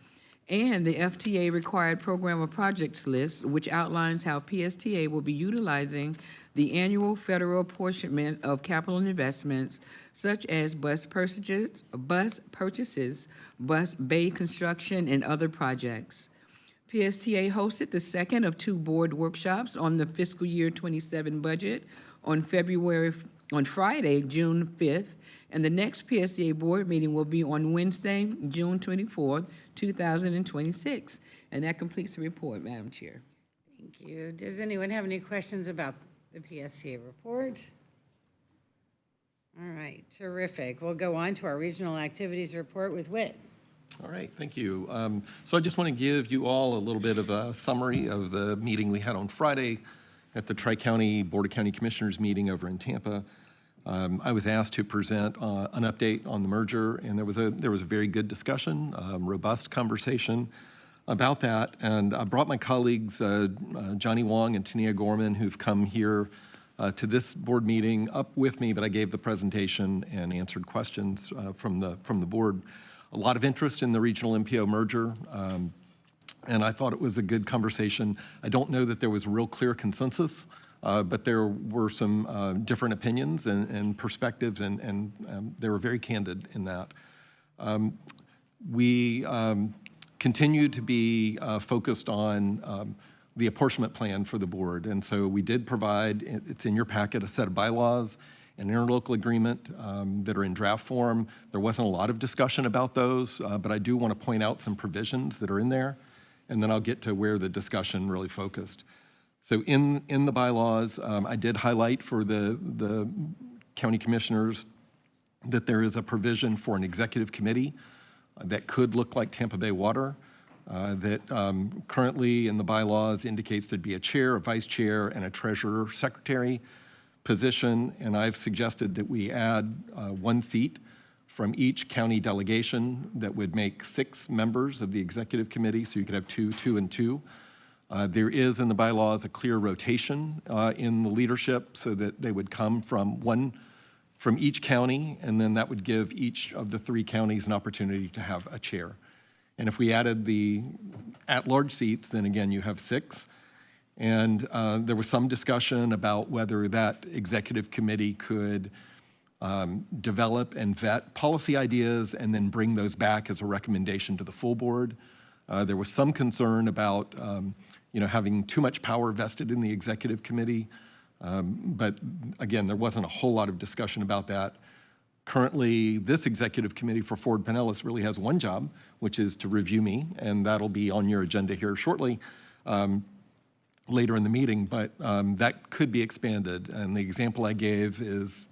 and the FTA required program of projects list, which outlines how PSTA will be utilizing the annual federal apportionment of capital investments such as bus purchases, bus bay construction, and other projects. PSTA hosted the second of 2 board workshops on the fiscal year 27 budget on Friday, June 5th, and the next PSTA board meeting will be on Wednesday, June 24th, 2026. And that completes the report, Madam Chair. Thank you. Does anyone have any questions about the PSTA report. All right, terrific. We'll go on to our regional activities report with Whit. All right, thank you. So I just want to give you all a little bit of a summary of the meeting we had on Friday at the Tri-County Board of County Commissioners meeting over in Tampa. I was asked to present an update on the merger, and there was a very good discussion, robust conversation about that. And I brought my colleagues, Johnny Wong and Tania Gorman, who've come here to this board meeting up with me, but I gave the presentation and answered questions from the board. A lot of interest in the regional MPO merger, and I thought it was a good conversation. I don't know that there was a real clear consensus, but there were some different opinions and perspectives, and they were very candid in that. We continue to be focused on the apportionment plan for the board, and so we did provide, it's in your packet, a set of bylaws, an interlocal agreement that are in draft form. There wasn't a lot of discussion about those, but I do want to point out some provisions that are in there, and then I'll get to where the discussion really focused. So in the bylaws, I did highlight for the county commissioners that there is a provision for an executive committee that could look like Tampa Bay Water, that currently in the bylaws indicates there'd be a chair, a vice chair, and a treasurer secretary position, and I've suggested that we add one seat from each county delegation that would make 6 members of the executive committee, so you could have 2, 2, and 2. There is in the bylaws a clear rotation in the leadership so that they would come from each county, and then that would give each of the 3 counties an opportunity to have a chair. And if we added the at-large seats, then again, you have 6. And there was some discussion about whether that executive committee could develop and vet policy ideas and then bring those back as a recommendation to the full board. There was some concern about having too much power vested in the executive committee. But again, there wasn't a whole lot of discussion about that. Currently, this executive committee for Ford Pinellas really has one job, which is to review me, and that'll be on your agenda here shortly. Later in the meeting, but that could be expanded. And the example I gave is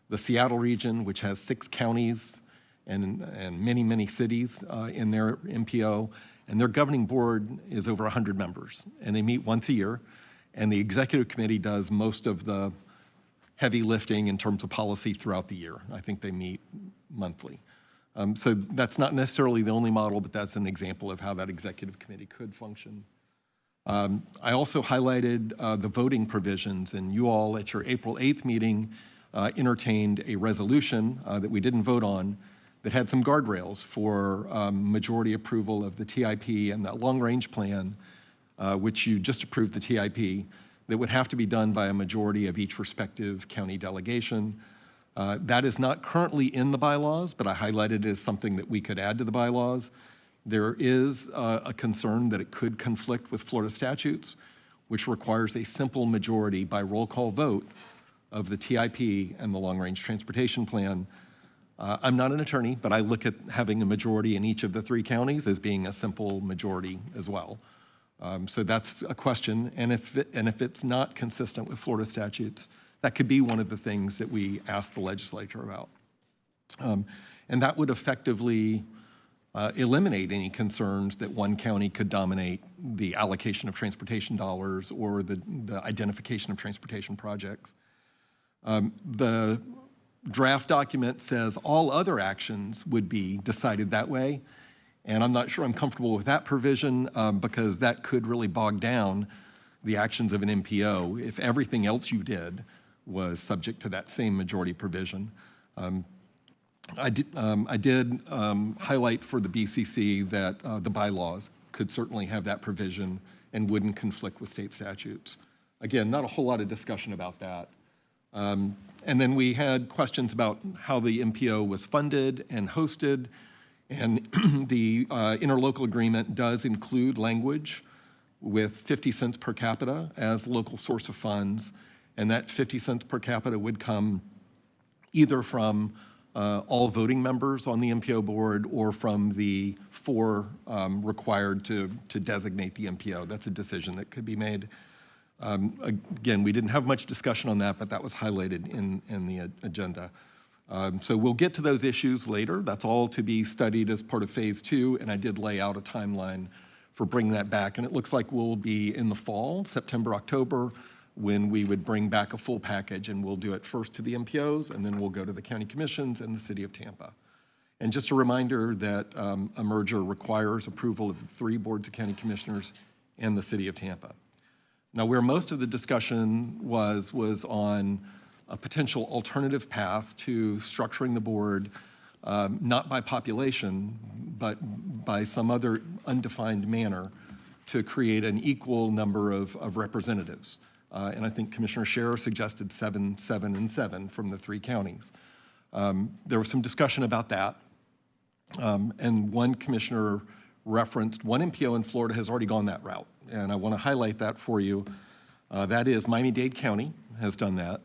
the Seattle region, which has 6 counties and many, many cities in their MPO, and their governing board is over 100 members, and they meet once a year, and the executive committee does most of the heavy lifting in terms of policy throughout the year. I think they meet monthly. So that's not necessarily the only model, but that's an example of how that executive committee could function. I also highlighted the voting provisions, and you all at your April 8th meeting entertained a resolution that we didn't vote on that had some guardrails for majority approval of the TIP and that long-range plan, which you just approved the TIP, that would have to be done by a majority of each respective county delegation. That is not currently in the bylaws, but I highlighted it as something that we could add to the bylaws. There is a concern that it could conflict with Florida statutes, which requires a simple majority by roll call vote of the TIP and the long-range transportation plan. I'm not an attorney, but I look at having a majority in each of the 3 counties as being a simple majority as well. So that's a question, and if it's not consistent with Florida statutes, that could be one of the things that we ask the legislature about. And that would effectively eliminate any concerns that one county could dominate the allocation of transportation dollars or the identification of transportation projects. The draft document says all other actions would be decided that way, and I'm not sure I'm comfortable with that provision because that could really bog down the actions of an MPO if everything else you did was subject to that same majority provision. I did highlight for the BCC that the bylaws could certainly have that provision and wouldn't conflict with state statutes. Again, not a whole lot of discussion about that. And then we had questions about how the MPO was funded and hosted, and the interlocal agreement does include language with 50 cents per capita as local source of funds, and that 50 cents per capita would come either from all voting members on the MPO board or from the 4 required to designate the MPO. That's a decision that could be made. Again, we didn't have much discussion on that, but that was highlighted in the agenda. So we'll get to those issues later. That's all to be studied as part of phase 2, and I did lay out a timeline for bringing that back. And it looks like we'll be in the fall, September, October, when we would bring back a full package, and we'll do it first to the MPOs, and then we'll go to the county commissions and the city of Tampa. And just a reminder that a merger requires approval of the 3 boards of county commissioners and the city of Tampa. Now, where most of the discussion was on a potential alternative path to structuring the board, not by population, but by some other undefined manner to create an equal number of representatives. And I think Commissioner Scherer suggested 7, 7, and 7 from the 3 counties. There was some discussion about that. And one commissioner referenced one MPO in Florida has already gone that route. And I want to highlight that for you. That is Miami-Dade County has done that.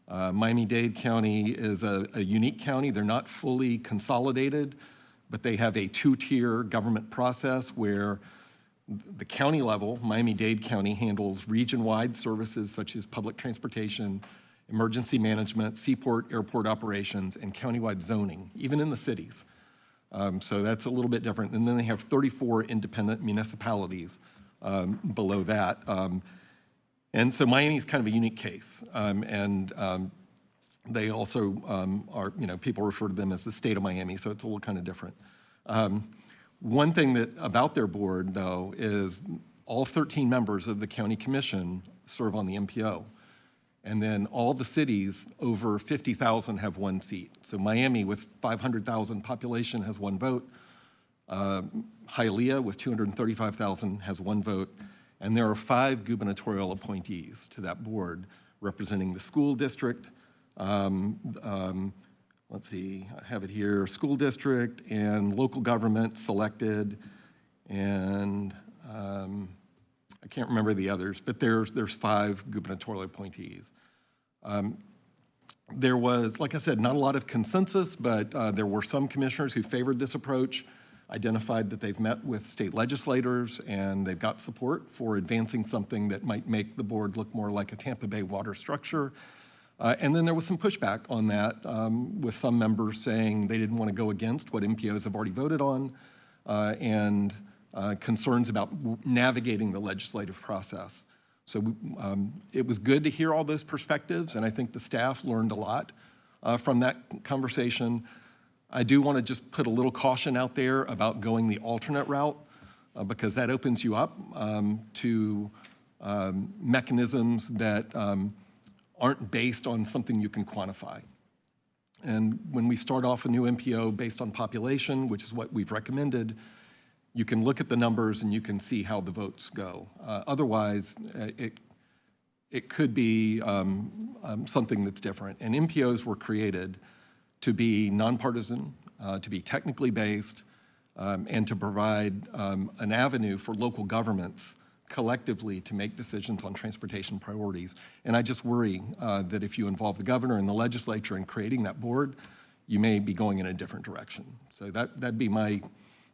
Miami-Dade County is a unique county. They're not fully consolidated, but they have a 2-tier government process where the county level, Miami-Dade County, handles region-wide services such as public transportation, emergency management, seaport, airport operations, and countywide zoning, even in the cities. So that's a little bit different. And then they have 34 independent municipalities below that. And so Miami's kind of a unique case. They also are, people refer to them as the state of Miami, so it's a little kind of different. One thing about their board, though, is all 13 members of the county commission serve on the MPO. And then all the cities over 50,000 have 1 seat. So Miami, with 500,000 population, has 1 vote. Hialeah, with 235,000, has 1 vote. And there are 5 gubernatorial appointees to that board representing the school district. Let's see, I have it here, school district and local government selected, and I can't remember the others, but there's 5 gubernatorial appointees. There was, like I said, not a lot of consensus, but there were some commissioners who favored this approach, identified that they've met with state legislators and they've got support for advancing something that might make the board look more like a Tampa Bay water structure. And then there was some pushback on that, with some members saying they didn't want to go against what MPOs have already voted on, and concerns about navigating the legislative process. So it was good to hear all those perspectives, and I think the staff learned a lot from that conversation. I do want to just put a little caution out there about going the alternate route, because that opens you up to mechanisms that aren't based on something you can quantify. And when we start off a new MPO based on population, which is what we've recommended, you can look at the numbers and you can see how the votes go. Otherwise, it could be something that's different. And MPOs were created to be nonpartisan, to be technically based, and to provide an avenue for local governments collectively to make decisions on transportation priorities. And I just worry that if you involve the governor and the legislature in creating that board, you may be going in a different direction. So that'd be my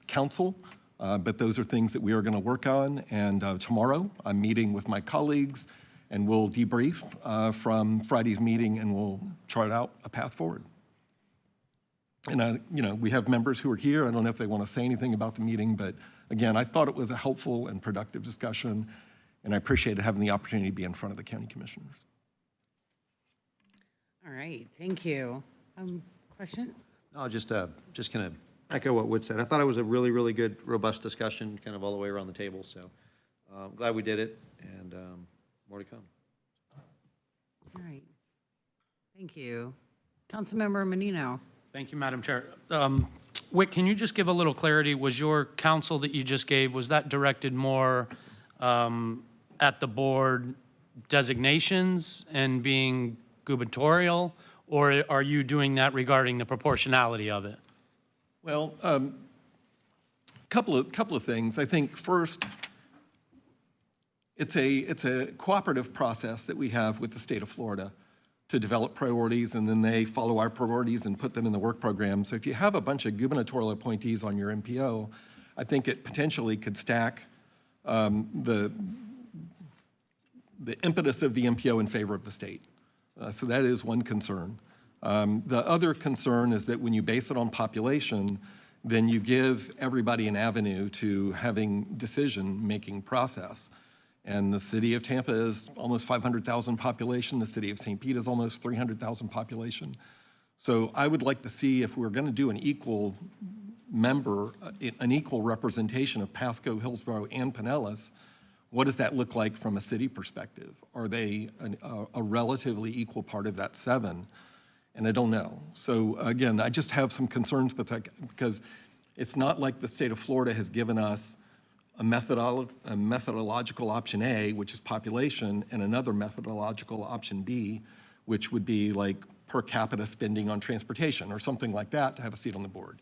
counsel, but those are things that we are going to work on. And tomorrow, I'm meeting with my colleagues, and we'll debrief from Friday's meeting, and we'll chart out a path forward. And we have members who are here. I don't know if they want to say anything about the meeting, but again, I thought it was a helpful and productive discussion, and I appreciated having the opportunity to be in front of the county commissioners. All right, thank you. Question? No, just going to echo what Wood said. I thought it was a really, really good, robust discussion, kind of all the way around the table. So I'm glad we did it, and more to come. All right, thank you. Councilmember Menino. Thank you, Madam Chair. Wick, can you just give a little clarity? Was your counsel that you just gave, was that directed more at the board designations and being gubernatorial, or are you doing that regarding the proportionality of it? Well, couple of things. I think first, it's a cooperative process that we have with the state of Florida to develop priorities, and then they follow our priorities and put them in the work program. So if you have a bunch of gubernatorial appointees on your MPO, I think it potentially could stack the the impetus of the MPO in favor of the state. So that is one concern. The other concern is that when you base it on population, then you give everybody an avenue to having decision-making process. And the city of Tampa is almost 500,000 population. The city of St. Pete is almost 300,000 population. So I would like to see if we're going to do an equal representation of Pasco, Hillsborough, and Pinellas, what does that look like from a city perspective? Are they a relatively equal part of that 7? And I don't know. So again, I just have some concerns because it's not like the state of Florida has given us a methodological option A, which is population, and another methodological option B, which would be like per capita spending on transportation or something like that to have a seat on the board.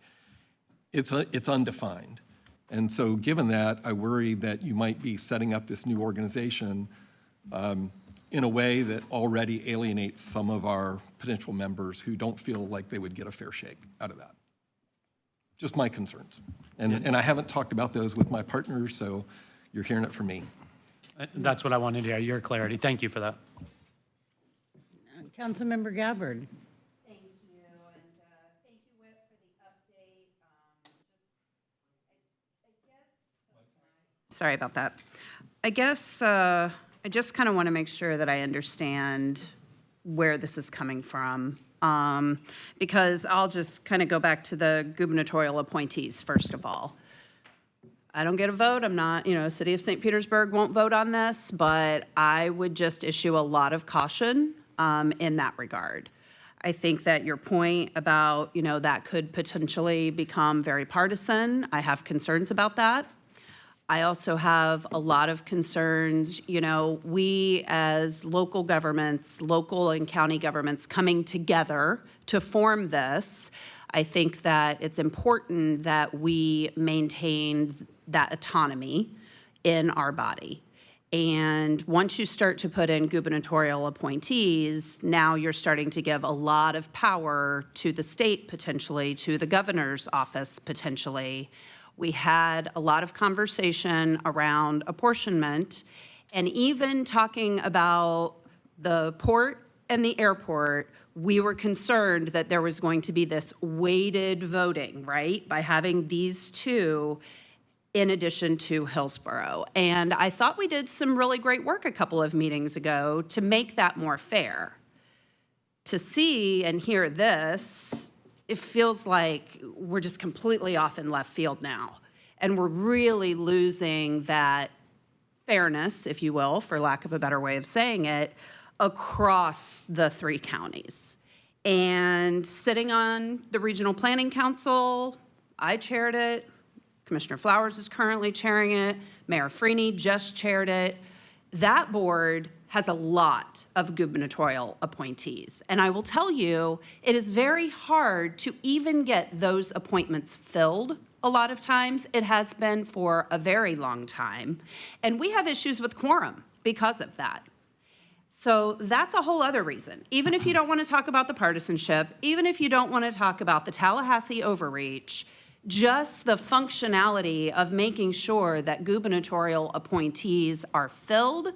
It's undefined. And so given that, I worry that you might be setting up this new organization in a way that already alienates some of our potential members who don't feel like they would get a fair shake out of that. Just my concerns. And I haven't talked about those with my partners, so you're hearing it from me. That's what I wanted to hear, your clarity. Thank you for that. Councilmember Gabbard. Thank you, and thank you, Whip, for the update. Sorry about that. I guess I just kind of want to make sure that I understand where this is coming from. Because I'll just kind of go back to the gubernatorial appointees, first of all. I don't get a vote. I'm not, City of St. Petersburg won't vote on this, but I would just issue a lot of caution in that regard. I think that your point about, that could potentially become very partisan, I have concerns about that. I also have a lot of concerns, we as local governments, local and county governments coming together to form this, I think that it's important that we maintain that autonomy in our body. And once you start to put in gubernatorial appointees, now you're starting to give a lot of power to the state potentially, to the governor's office potentially. We had a lot of conversation around apportionment and even talking about the port and the airport, we were concerned that there was going to be this weighted voting, right? By having these two in addition to Hillsborough. And I thought we did some really great work a couple of meetings ago to make that more fair. To see and hear this, it feels like we're just completely off in left field now. And we're really losing that fairness, if you will, for lack of a better way of saying it, across the 3 counties. And sitting on the Regional Planning Council, I chaired it. Commissioner Flowers is currently chairing it. Mayor Freeney just chaired it. That board has a lot of gubernatorial appointees. And I will tell you, it is very hard to even get those appointments filled a lot of times. It has been for a very long time. And we have issues with quorum because of that. So that's a whole other reason. Even if you don't want to talk about the partisanship, even if you don't want to talk about the Tallahassee overreach, just the functionality of making sure that gubernatorial appointees are filled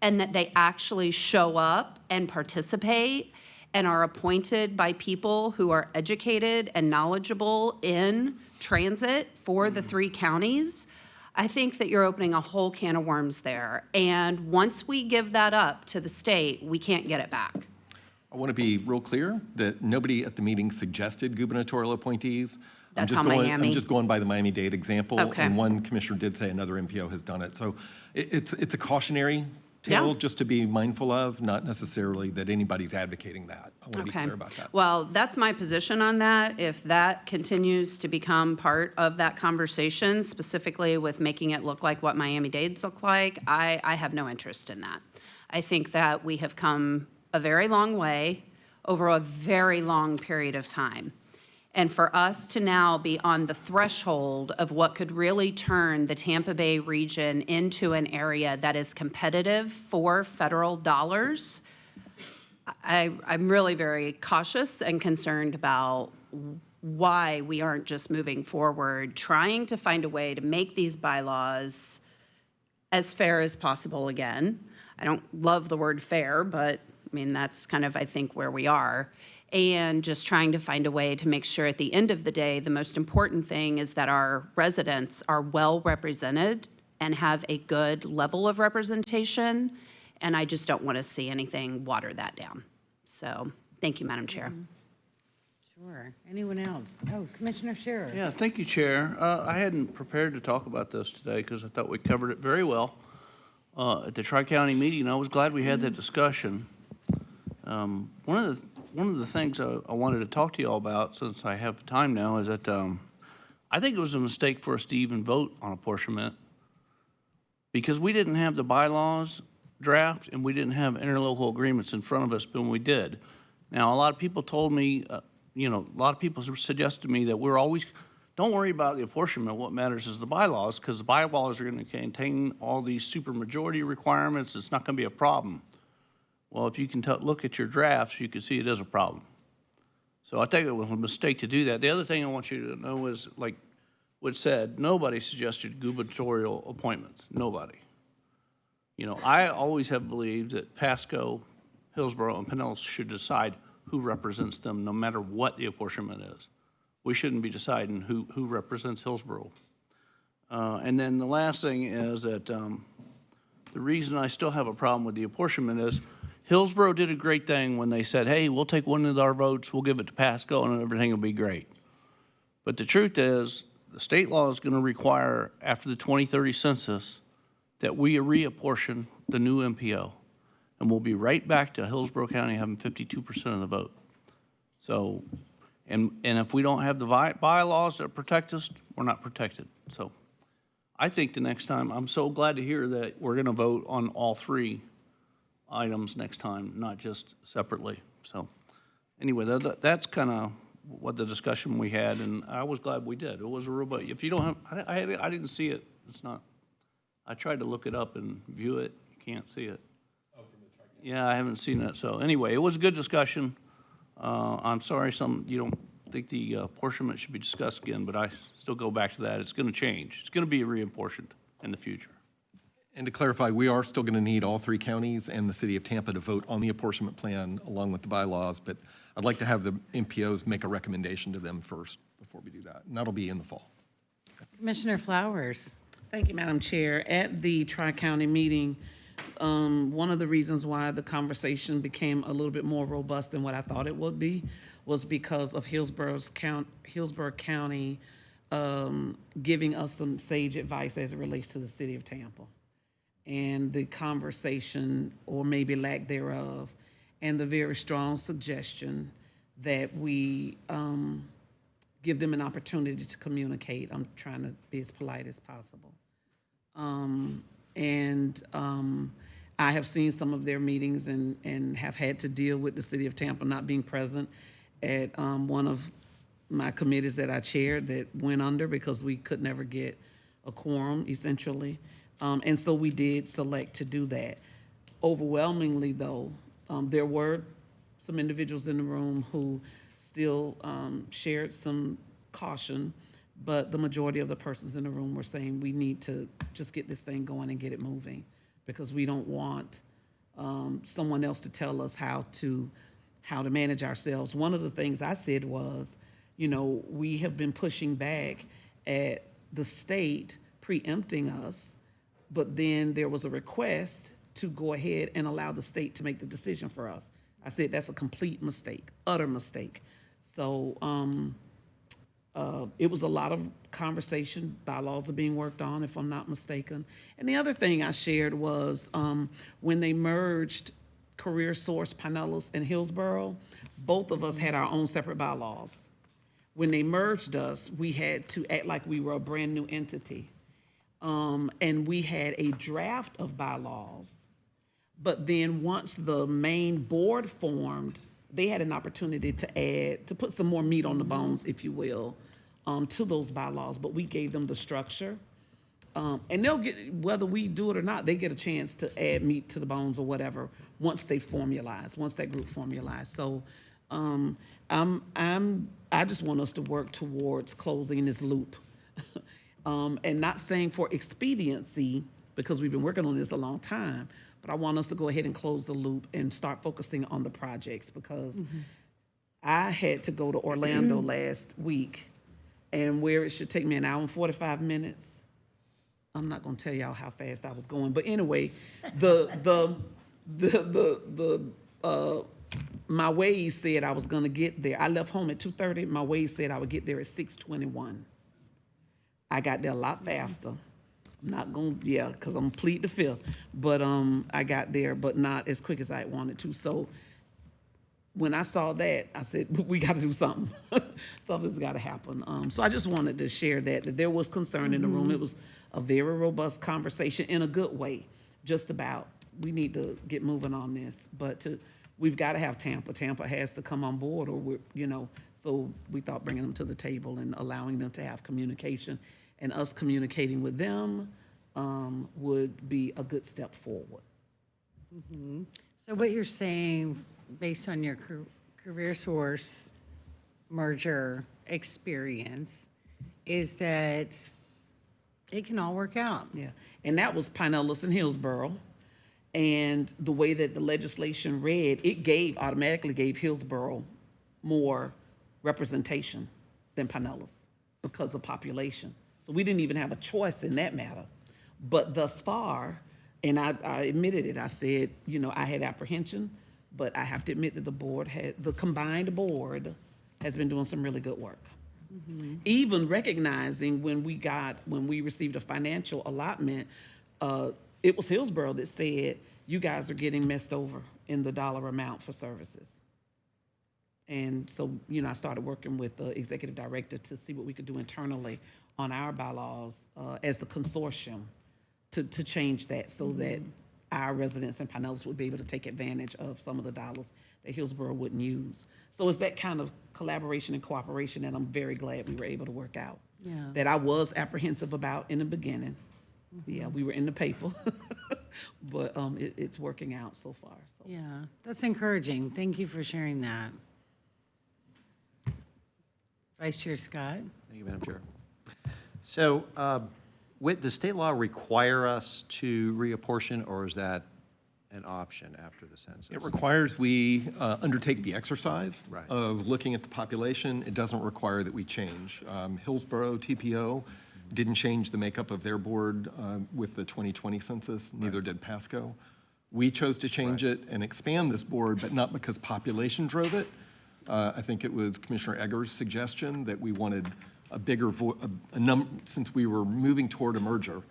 and that they actually show up and participate and are appointed by people who are educated and knowledgeable in transit for the 3 counties, I think that you're opening a whole can of worms there. And once we give that up to the state, we can't get it back. I want to be real clear that nobody at the meeting suggested gubernatorial appointees. That's how Miami. I'm just going by the Miami-Dade example. Okay. And one commissioner did say another MPO has done it. So it's a cautionary tale just to be mindful of, not necessarily that anybody's advocating that. I want to be clear about that. Well, that's my position on that. If that continues to become part of that conversation, specifically with making it look like what Miami-Dade's look like, I have no interest in that. I think that we have come a very long way over a very long period of time. And for us to now be on the threshold of what could really turn the Tampa Bay region into an area that is competitive for federal dollars, I'm really very cautious and concerned about why we aren't just moving forward, trying to find a way to make these bylaws as fair as possible again. I don't love the word fair, but I mean, that's kind of, I think, where we are. And just trying to find a way to make sure at the end of the day, the most important thing is that our residents are well represented and have a good level of representation. And I just don't want to see anything water that down. So thank you, Madam Chair. Sure. Anyone else? Oh, Commissioner Scherer. Yeah, thank you, Chair. I hadn't prepared to talk about this today because I thought we covered it very well at the Tri-County meeting. I was glad we had that discussion. One of the things I wanted to talk to you all about, since I have time now, is that I think it was a mistake for us to even vote on apportionment because we didn't have the bylaws draft and we didn't have interlocal agreements in front of us when we did. Now, a lot of people told me, a lot of people suggested to me that we're always, don't worry about the apportionment. What matters is the bylaws, because the bylaws are going to contain all these supermajority requirements. It's not going to be a problem. Well, if you can look at your drafts, you can see it is a problem. So I think it was a mistake to do that. The other thing I want you to know is, like what said, nobody suggested gubernatorial appointments. Nobody. I always have believed that Pasco, Hillsborough, and Pinellas should decide who represents them, no matter what the apportionment is. We shouldn't be deciding who represents Hillsborough. And then the last thing is that the reason I still have a problem with the apportionment is Hillsborough did a great thing when they said, hey, we'll take one of our votes, we'll give it to Pasco, and everything will be great. But the truth is, the state law is going to require, after the 2030 census, that we reapportion the new MPO. And we'll be right back to Hillsborough County having 52% of the vote. So, and if we don't have the bylaws that protect us, we're not protected. So I think the next time, I'm so glad to hear that we're going to vote on all three items next time, not just separately. So anyway, that's kind of what the discussion we had, and I was glad we did. It was a real, but if you don't have, I didn't see it. It's not, I tried to look it up and view it. You can't see it. Yeah, I haven't seen it. So anyway, it was a good discussion. I'm sorry you don't think the apportionment should be discussed again, but I still go back to that. It's going to change. It's going to be reapportioned in the future. And to clarify, we are still going to need all three counties and the city of Tampa to vote on the apportionment plan along with the bylaws, but I'd like to have the MPOs make a recommendation to them first before we do that, and that'll be in the fall. Commissioner Flowers. Thank you, Madam Chair. At the Tri-County meeting, one of the reasons why the conversation became a little bit more robust than what I thought it would be was because of Hillsborough County giving us some sage advice as it relates to the city of Tampa. And the conversation, or maybe lack thereof, and the very strong suggestion that we give them an opportunity to communicate. I'm trying to be as polite as possible. I have seen some of their meetings and have had to deal with the city of Tampa not being present at one of my committees that I chaired that went under because we could never get a quorum, essentially. And so we did select to do that. Overwhelmingly, though, there were some individuals in the room who still shared some caution, but the majority of the persons in the room were saying we need to just get this thing going and get it moving because we don't want someone else to tell us how to manage ourselves. One of the things I said was, we have been pushing back at the state preempting us, but then there was a request to go ahead and allow the state to make the decision for us. I said that's a complete mistake, utter mistake. So it was a lot of conversation. Bylaws are being worked on, if I'm not mistaken. And the other thing I shared was when they merged Career Source, Pinellas, and Hillsborough, both of us had our own separate bylaws. When they merged us, we had to act like we were a brand new entity. And we had a draft of bylaws, but then once the main board formed, they had an opportunity to put some more meat on the bones, if you will, to those bylaws, but we gave them the structure. And they'll get, whether we do it or not, they get a chance to add meat to the bones or whatever once they formalize, once that group formalized. So I just want us to work towards closing this loop. And not saying for expediency, because we've been working on this a long time, but I want us to go ahead and close the loop and start focusing on the projects, because I had to go to Orlando last week, and where it should take me an hour and 45 minutes, I'm not gonna tell y'all how fast I was going, but anyway, my Waze said I was gonna get there. I left home at 2:30. My Waze said I would get there at 6:21. I got there a lot faster. I'm not gonna, because I'm plead the fifth. But I got there, but not as quick as I wanted to. So when I saw that, I said, we got to do something. Something's got to happen. So I just wanted to share that there was concern in the room. It was a very robust conversation in a good way, just about we need to get moving on this. But we've got to have Tampa. Tampa has to come on board, or so we thought bringing them to the table and allowing them to have communication and us communicating with them would be a good step forward. So what you're saying, based on your career source merger experience, is that it can all work out. Yeah, and that was Pinellas and Hillsborough. And the way that the legislation read, it automatically gave Hillsborough more representation than Pinellas because of population. So we didn't even have a choice in that matter. But thus far, and I admitted it, I said, I had apprehension, but I have to admit that the combined board has been doing some really good work. Even recognizing when we received a financial allotment, it was Hillsborough that said, you guys are getting messed over in the dollar amount for services. And so, I started working with the executive director to see what we could do internally on our bylaws as the consortium to change that so that our residents in Pinellas would be able to take advantage of some of the dollars that Hillsborough wouldn't use. So it's that kind of collaboration and cooperation that I'm very glad we were able to work out. Yeah. That I was apprehensive about in the beginning. Yeah, we were in the paper, but it's working out so far. So. Yeah, that's encouraging. Thank you for sharing that. Vice Chair Scott. Thank you, Madam Chair. So, does state law require us to reapportion, or is that an option after the census? It requires we undertake the exercise of looking at the population. It doesn't require that we change. Hillsborough TPO didn't change the makeup of their board with the 2020 census, neither did Pasco. We chose to change it and expand this board, but not because population drove it. I think it was Commissioner Eggers' suggestion that we wanted a bigger since we were moving toward a merger.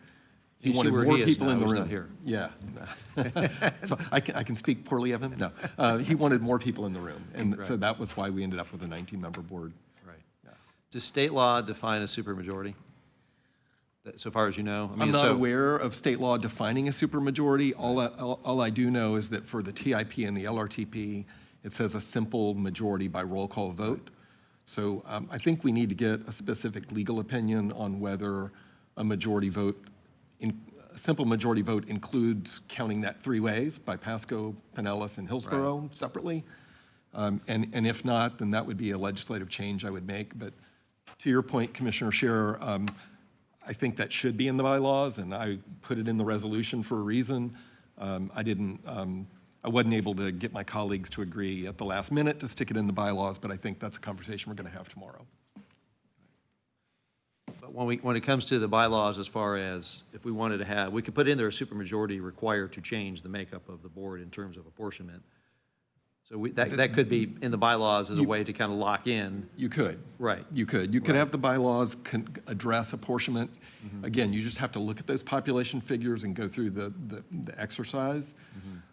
He wanted more people in the room. Here. Yeah. So I can speak poorly of him? No. He wanted more people in the room. And so that was why we ended up with a 19-member board. Right. Yeah. Does state law define a supermajority? So far as you know? I'm not aware of state law defining a supermajority. All I do know is that for the TIP and the LRTP, it says a simple majority by roll call vote. So I think we need to get a specific legal opinion on whether a majority vote, a simple majority vote includes counting that three ways by Pasco, Pinellas, and Hillsborough separately. And if not, then that would be a legislative change I would make. But to your point, Commissioner Scherer, I think that should be in the bylaws, and I put it in the resolution for a reason. I wasn't able to get my colleagues to agree at the last minute to stick it in the bylaws, but I think that's a conversation we're going to have tomorrow. But when it comes to the bylaws, as far as if we wanted to have, we could put in there a supermajority required to change the makeup of the board in terms of apportionment. So that could be in the bylaws as a way to kind of lock in. You could. Right. You could. You could have the bylaws address apportionment. Again, you just have to look at those population figures and go through the exercise.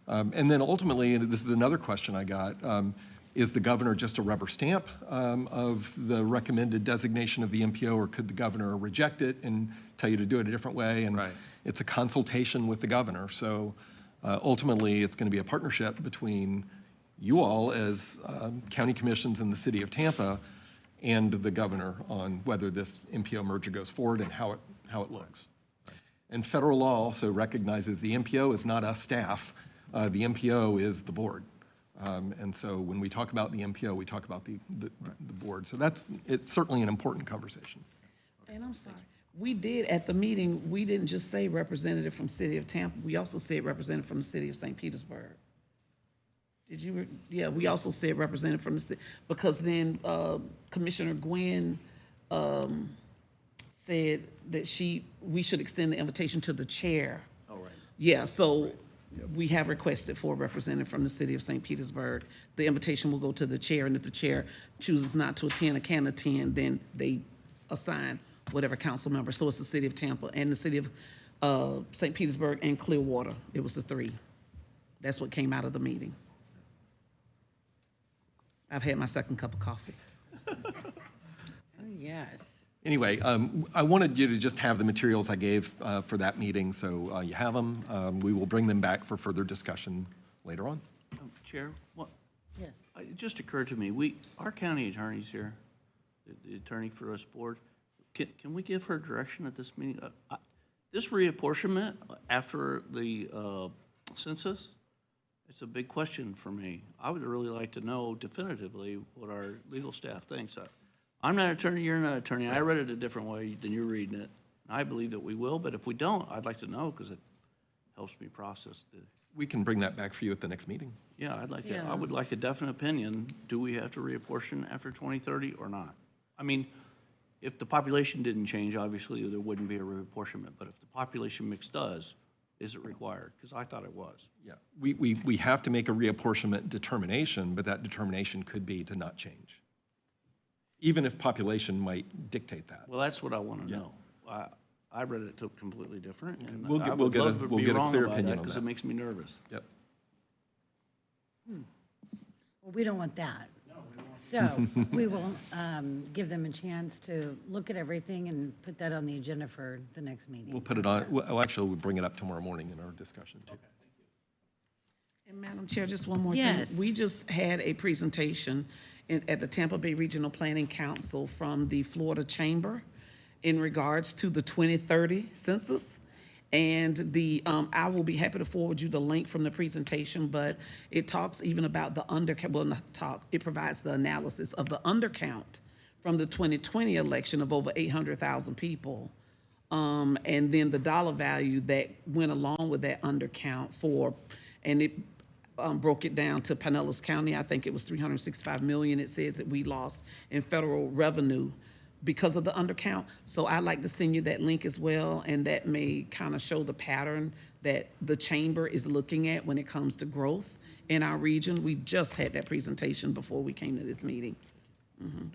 And then ultimately, and this is another question I got, is the governor just a rubber stamp of the recommended designation of the MPO, or could the governor reject it and tell you to do it a different way? And it's a consultation with the governor. So ultimately, it's going to be a partnership between you all as county commissions in the city of Tampa and the governor on whether this MPO merger goes forward and how it looks. And federal law also recognizes the MPO is not us staff. The MPO is the board. And so when we talk about the MPO, we talk about the board. So it's certainly an important conversation. And I'm sorry, We did, at the meeting, we didn't just say representative from City of Tampa, we also said representative from the City of St. Petersburg. Did you, yeah, we also said representative from the city, because then Commissioner Gwynn said that we should extend the invitation to the chair. Oh, right. Yeah, so we have requested for a representative from the City of St. Petersburg. The invitation will go to the chair, and if the chair chooses not to attend or can attend, then they assign whatever council member. So it's the City of Tampa and the City of St. Petersburg and Clearwater. It was the three. That's what came out of the meeting. I've had my second cup of coffee. Oh, yes. Anyway, I wanted you to just have the materials I gave for that meeting, so you have them. We will bring them back for further discussion later on. Chair, Yes. it just occurred to me, our county attorney's here, the attorney for us board. Can we give her direction at this meeting? This reapportionment after the census, it's a big question for me. I would really like to know definitively what our legal staff thinks. I'm not an attorney, you're not an attorney. I read it a different way than you're reading it. I believe that we will, but if we don't, I'd like to know because it helps me process the. We can bring that back for you at the next meeting. Yeah, I would like a definite opinion. Do we have to reapportion after 2030 or not? I mean, if the population didn't change, obviously there wouldn't be a reapportionment, but if the population mix does, is it required? Because I thought it was. Yeah, we have to make a reapportionment determination, but that determination could be to not change, even if population might dictate that. Well, that's what I want to know. I read it completely different, and We'll I get- would we'll get a- love to we'll be get a wrong clear about opinion that on because that. it makes me nervous. Yep. Well, we don't want that. So we will give them a chance to look at everything and put that on the agenda for the next meeting. We'll put it on, well, actually, we'll bring it up tomorrow morning in our discussion, too. And Madam Chair, just one more Yes. thing. We just had a presentation at the Tampa Bay Regional Planning Council from the Florida Chamber in regards to the 2030 census. And I will be happy to forward you the link from the presentation, but it talks even about the it provides the analysis of the undercount from the 2020 election of over 800,000 people. And then the dollar value that went along with that undercount and it broke it down to Pinellas County. I think it was $365 million. It says that we lost in federal revenue because of the undercount. So I'd like to send you that link as well, and that may kind of show the pattern that the chamber is looking at when it comes to growth in our region. We just had that presentation before we came to this meeting.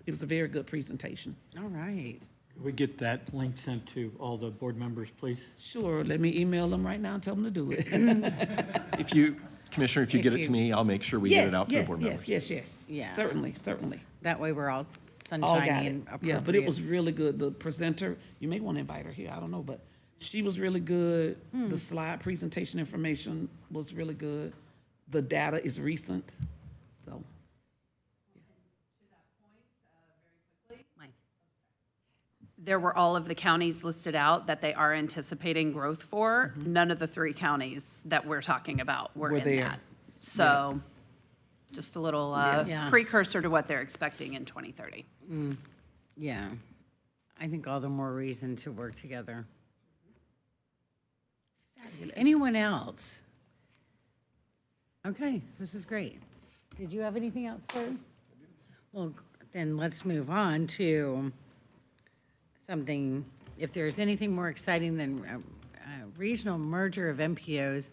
It was a very good presentation. All right. Could we get that link sent to all the board members, please? Sure, let me email them right now and tell them to do it. Commissioner, if you get it to me, I'll make sure we get it out to the board members. Yes. Yeah. Certainly. That way we're all All got sunshiny it. and Yeah, appropriate. but it was really good. The presenter, you may want to invite her here, I don't know, but she was really good. The slide presentation information was really good. The data is recent, so. There were all of the counties listed out that they are anticipating growth for. None of the three counties that we're talking about were Were in there. that. So just a little Yeah. precursor to what they're expecting in 2030. Yeah. I think all the more reason to work together. Anyone else? Okay, this is great. Did you have anything else, sir? Well, then let's move on to something, if there's anything more exciting than a regional merger of MPOs,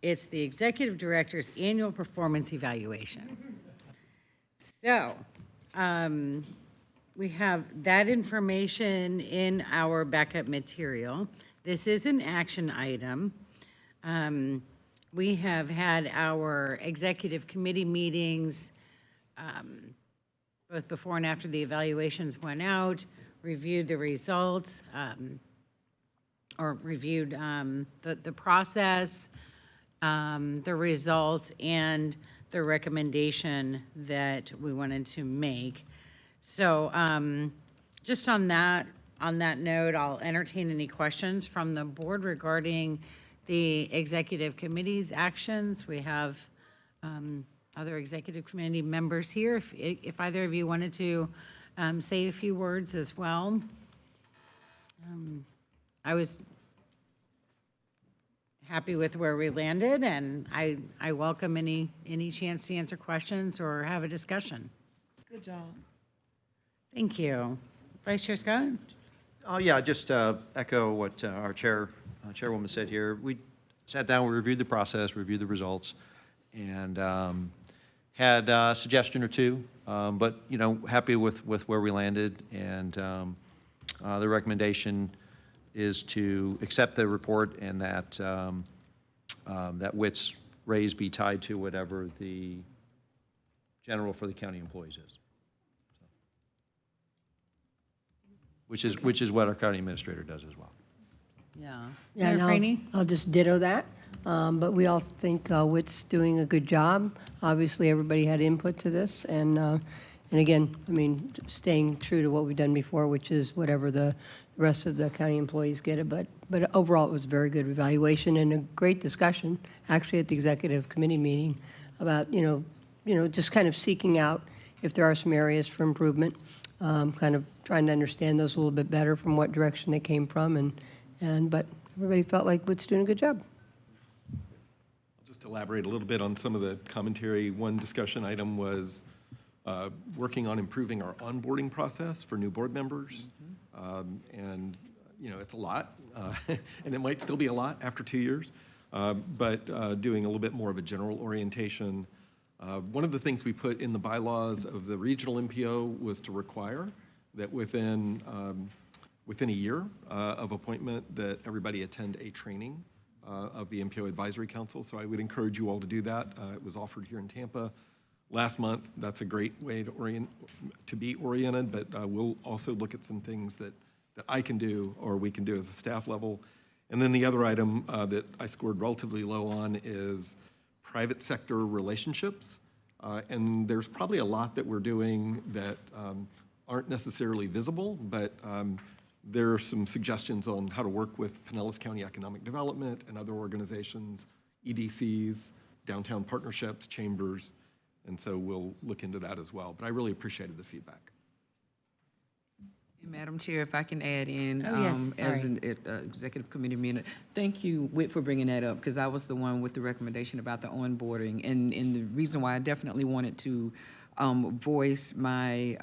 it's the executive director's annual performance evaluation. So, we have that information in our backup material. This is an action item. We have had our executive committee meetings, both before and after the evaluations went out, reviewed the results, or reviewed the process, the results, and the recommendation that we wanted to make. So just on that note, I'll entertain any questions from the board regarding the executive committee's actions. We have other executive committee members here. If either of you wanted to say a few words as well. I was happy with where we landed, and I welcome any chance to answer questions or have a discussion. Good job. Thank you. Vice Chair Scott? Oh, yeah, just echo what our chairwoman said here. We sat down, we reviewed the process, reviewed the results, and had a suggestion or two, but, happy with where we landed. And the recommendation is to accept the report and that that WIT's raise be tied to whatever the general for the county employees is. Which is what our county administrator does as well. Yeah. Yeah, Mayor and Freeney? I'll just ditto that. But we all think WIT's doing a good job. Obviously, everybody had input to this, and again, I mean, staying true to what we've done before, which is whatever the rest of the county employees get it. But overall, it was a very good evaluation and a great discussion, actually, at the executive committee meeting about just kind of seeking out if there are some areas for improvement, kind of trying to understand those a little bit better from what direction they came from, but everybody felt like WIT's doing a good job. I'll just elaborate a little bit on some of the commentary. One discussion item was working on improving our onboarding process for new board members. And, it's a lot, and it might still be a lot after 2 years, but doing a little bit more of a general orientation. One of the things we put in the bylaws of the regional MPO was to require that within a year of appointment that everybody attend a training of the MPO Advisory Council. So I would encourage you all to do that. It was offered here in Tampa last month. That's a great way to be oriented, but we'll also look at some things that I can do or we can do as a staff level. And then the other item that I scored relatively low on is private sector relationships. And there's probably a lot that we're doing that aren't necessarily visible, but there are some suggestions on how to work with Pinellas County Economic Development and other organizations, EDCs, downtown partnerships, chambers, and so we'll look into that as well. But I really appreciated the feedback. Madam Chair, if I can add in, Oh, yes, as sorry. an executive committee member, thank you, Whit, for bringing that up, because I was the one with the recommendation about the onboarding. And the reason why I definitely wanted to voice my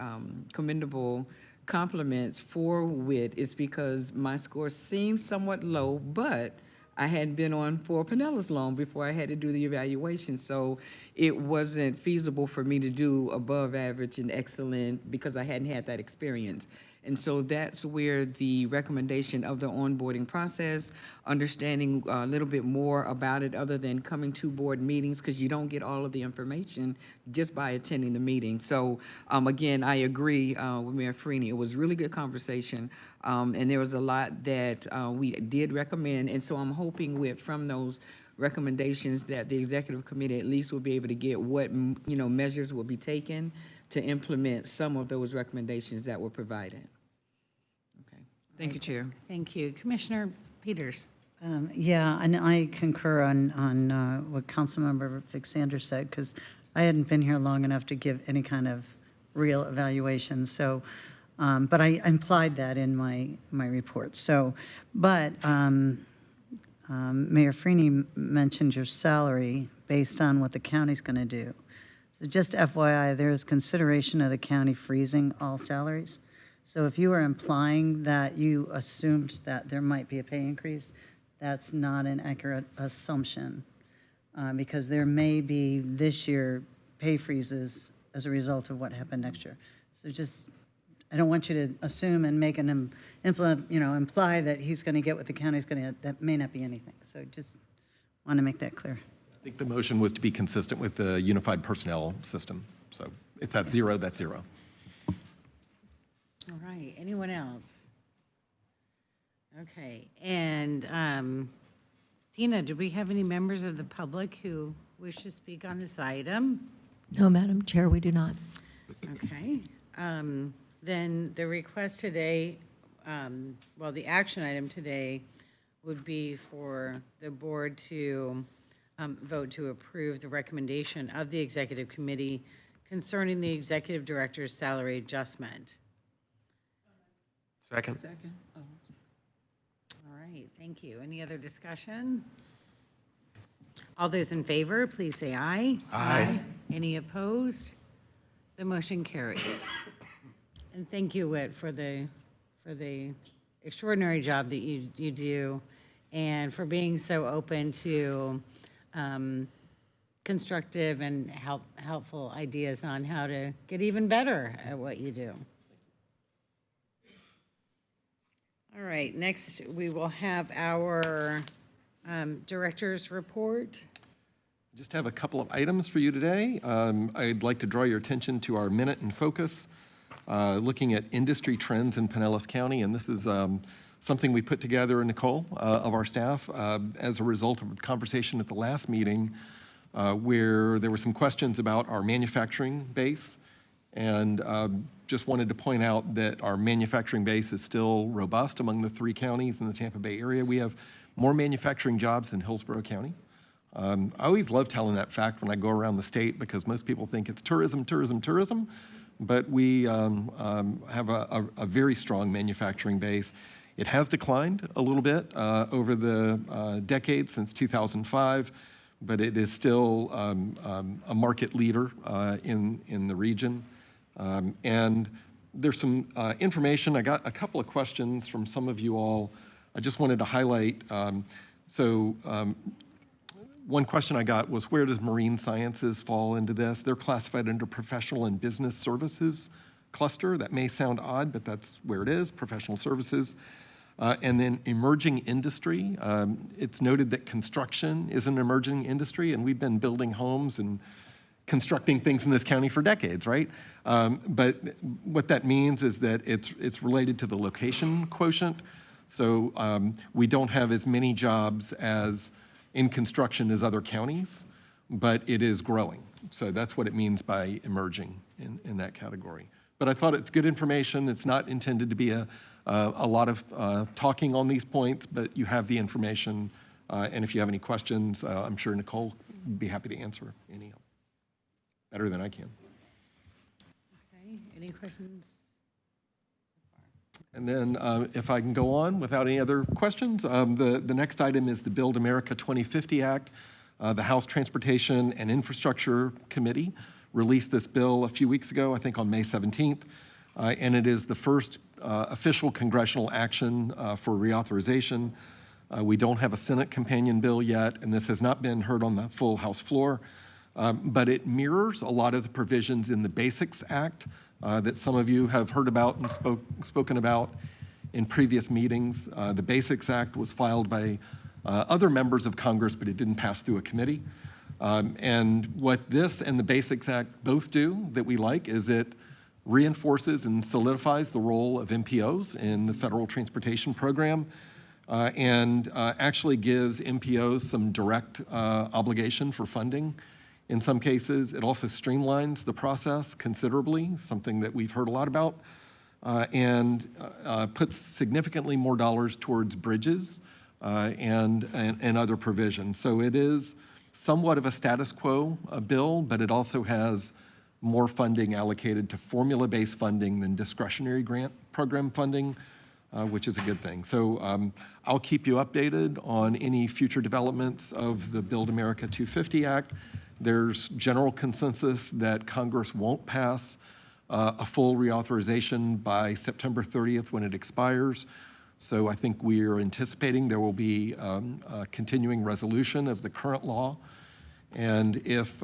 commendable compliments for Whit is because my score seemed somewhat low, but I hadn't been on for Pinellas long before I had to do the evaluation. So it wasn't feasible for me to do above average and excellent because I hadn't had that experience. And so that's where the recommendation of the onboarding process, understanding a little bit more about it other than coming to board meetings, because you don't get all of the information just by attending the meeting. So again, I agree with Mayor Freeney. It was a really good conversation, and there was a lot that we did recommend. And so I'm hoping from those recommendations that the executive committee at least will be able to get what measures will be taken to implement some of those recommendations that were provided. Okay. Thank you, Chair. Thank you. Commissioner Peters? Yeah, and I concur on what Councilmember Vixander said, because I hadn't been here long enough to give any kind of real evaluation. So, but I implied that in my report. So, but Mayor Freeney mentioned your salary based on what the county's going to do. So just FYI, there is consideration of the county freezing all salaries. So if you are implying that you assumed that there might be a pay increase, that's not an accurate assumption, because there may be this year pay freezes as a result of what happened next year. So just, I don't want you to assume and make an imply that he's going to get what the county's going to get. That may not be anything. So just want to make that clear. I think the motion was to be consistent with the unified personnel system. So if that's zero, that's zero. All right, anyone else? Okay, and Tina, do we have any members of the public who wish to speak on this item? No, Madam Chair, we do not. Okay, then the request today, well, the action item today would be for the board to vote to approve the recommendation of the executive committee concerning the executive director's salary adjustment. Second. Second. Oh. All right, thank you. Any other discussion? All those in favor, please say aye. Aye. Any opposed? The motion carries. And thank you, Whit, for the extraordinary job that you do and for being so open to constructive and helpful ideas on how to get even better at what you do. All right, next we will have our director's report. Just have a couple of items for you today. I'd like to draw your attention to our minute in focus, looking at industry trends in Pinellas County, and this is something we put together, Nicole, of our staff, as a result of the conversation at the last meeting, where there were some questions about our manufacturing base, and just wanted to point out that our manufacturing base is still robust among the 3 counties in the Tampa Bay area. We have more manufacturing jobs than Hillsborough County. I always love telling that fact when I go around the state because most people think it's tourism, tourism, tourism, but we have a very strong manufacturing base. It has declined a little bit over the decade since 2005, but it is still a market leader in the region. And there's some information. I got a couple of questions from some of you all. I just wanted to highlight. One question I got was, where does marine sciences fall into this? They're classified under professional and business services cluster. That may sound odd, but that's where it is, professional services. And then emerging industry. It's noted that construction is an emerging industry, and we've been building homes and constructing things in this county for decades, right? But what that means is that it's related to the location quotient. So we don't have as many jobs in construction as other counties, but it is growing. So that's what it means by emerging in that category. But I thought it's good information. It's not intended to be a lot of talking on these points, but you have the information. And if you have any questions, I'm sure Nicole would be happy to answer any better than I can. Okay, any questions? And then if I can go on without any other questions, the next item is the Build America 2050 Act. The House Transportation and Infrastructure Committee released this bill a few weeks ago, I think on May 17th, and it is the first official congressional action for reauthorization. We don't have a Senate companion bill yet, and this has not been heard on the full House floor, but it mirrors a lot of the provisions in the Basics Act that some of you have heard about and spoken about in previous meetings. The Basics Act was filed by other members of Congress, but it didn't pass through a committee. And what this and the Basics Act both do that we like is it reinforces and solidifies the role of MPOs in the federal transportation program and actually gives MPOs some direct obligation for funding. In some cases, it also streamlines the process considerably, something that we've heard a lot about, and puts significantly more dollars towards bridges and other provisions. So it is somewhat of a status quo bill, but it also has more funding allocated to formula-based funding than discretionary grant program funding, which is a good thing. So I'll keep you updated on any future developments of the Build America 250 Act. There's general consensus that Congress won't pass a full reauthorization by September 30th when it expires. So I think we are anticipating there will be a continuing resolution of the current law. And if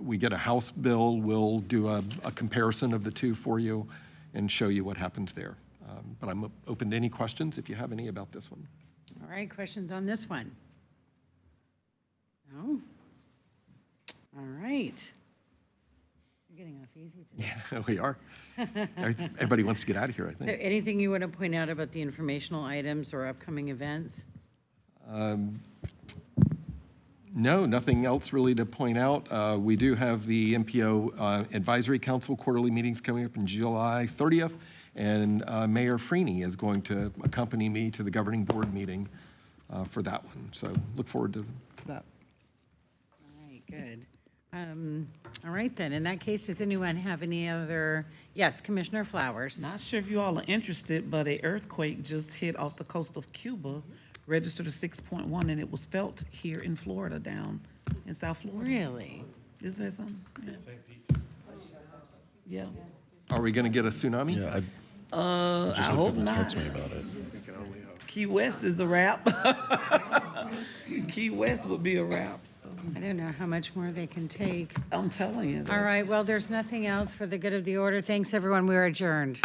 we get a House bill, we'll do a comparison of the two for you and show you what happens there. But I'm open to any questions if you have any about this one. All right, questions on this one? No? All right. You're getting off easy today. Yeah, we are. Everybody wants to get out of here, I think. So anything you want to point out about the informational items or upcoming events? No, nothing else really to point out. We do have the MPO Advisory Council quarterly meetings coming up in July 30th, and Mayor Freeney is going to accompany me to the governing board meeting for that one. So look forward to that. All right, good. All right then, in that case, does anyone have any other, yes, Commissioner Flowers? Not sure if you all are interested, but an earthquake just hit off the coast of Cuba, registered a 6.1, and it was felt here in Florida, down in South Florida. Really? Isn't that something? Yeah. Are we going to get a tsunami? Yeah, I hope not. text me about it. Key West is a wrap. Key West would be a wrap. So. I don't know how much more they can take. I'm telling you. All right, well, there's nothing else for the good of the order. Thanks, everyone. We are adjourned.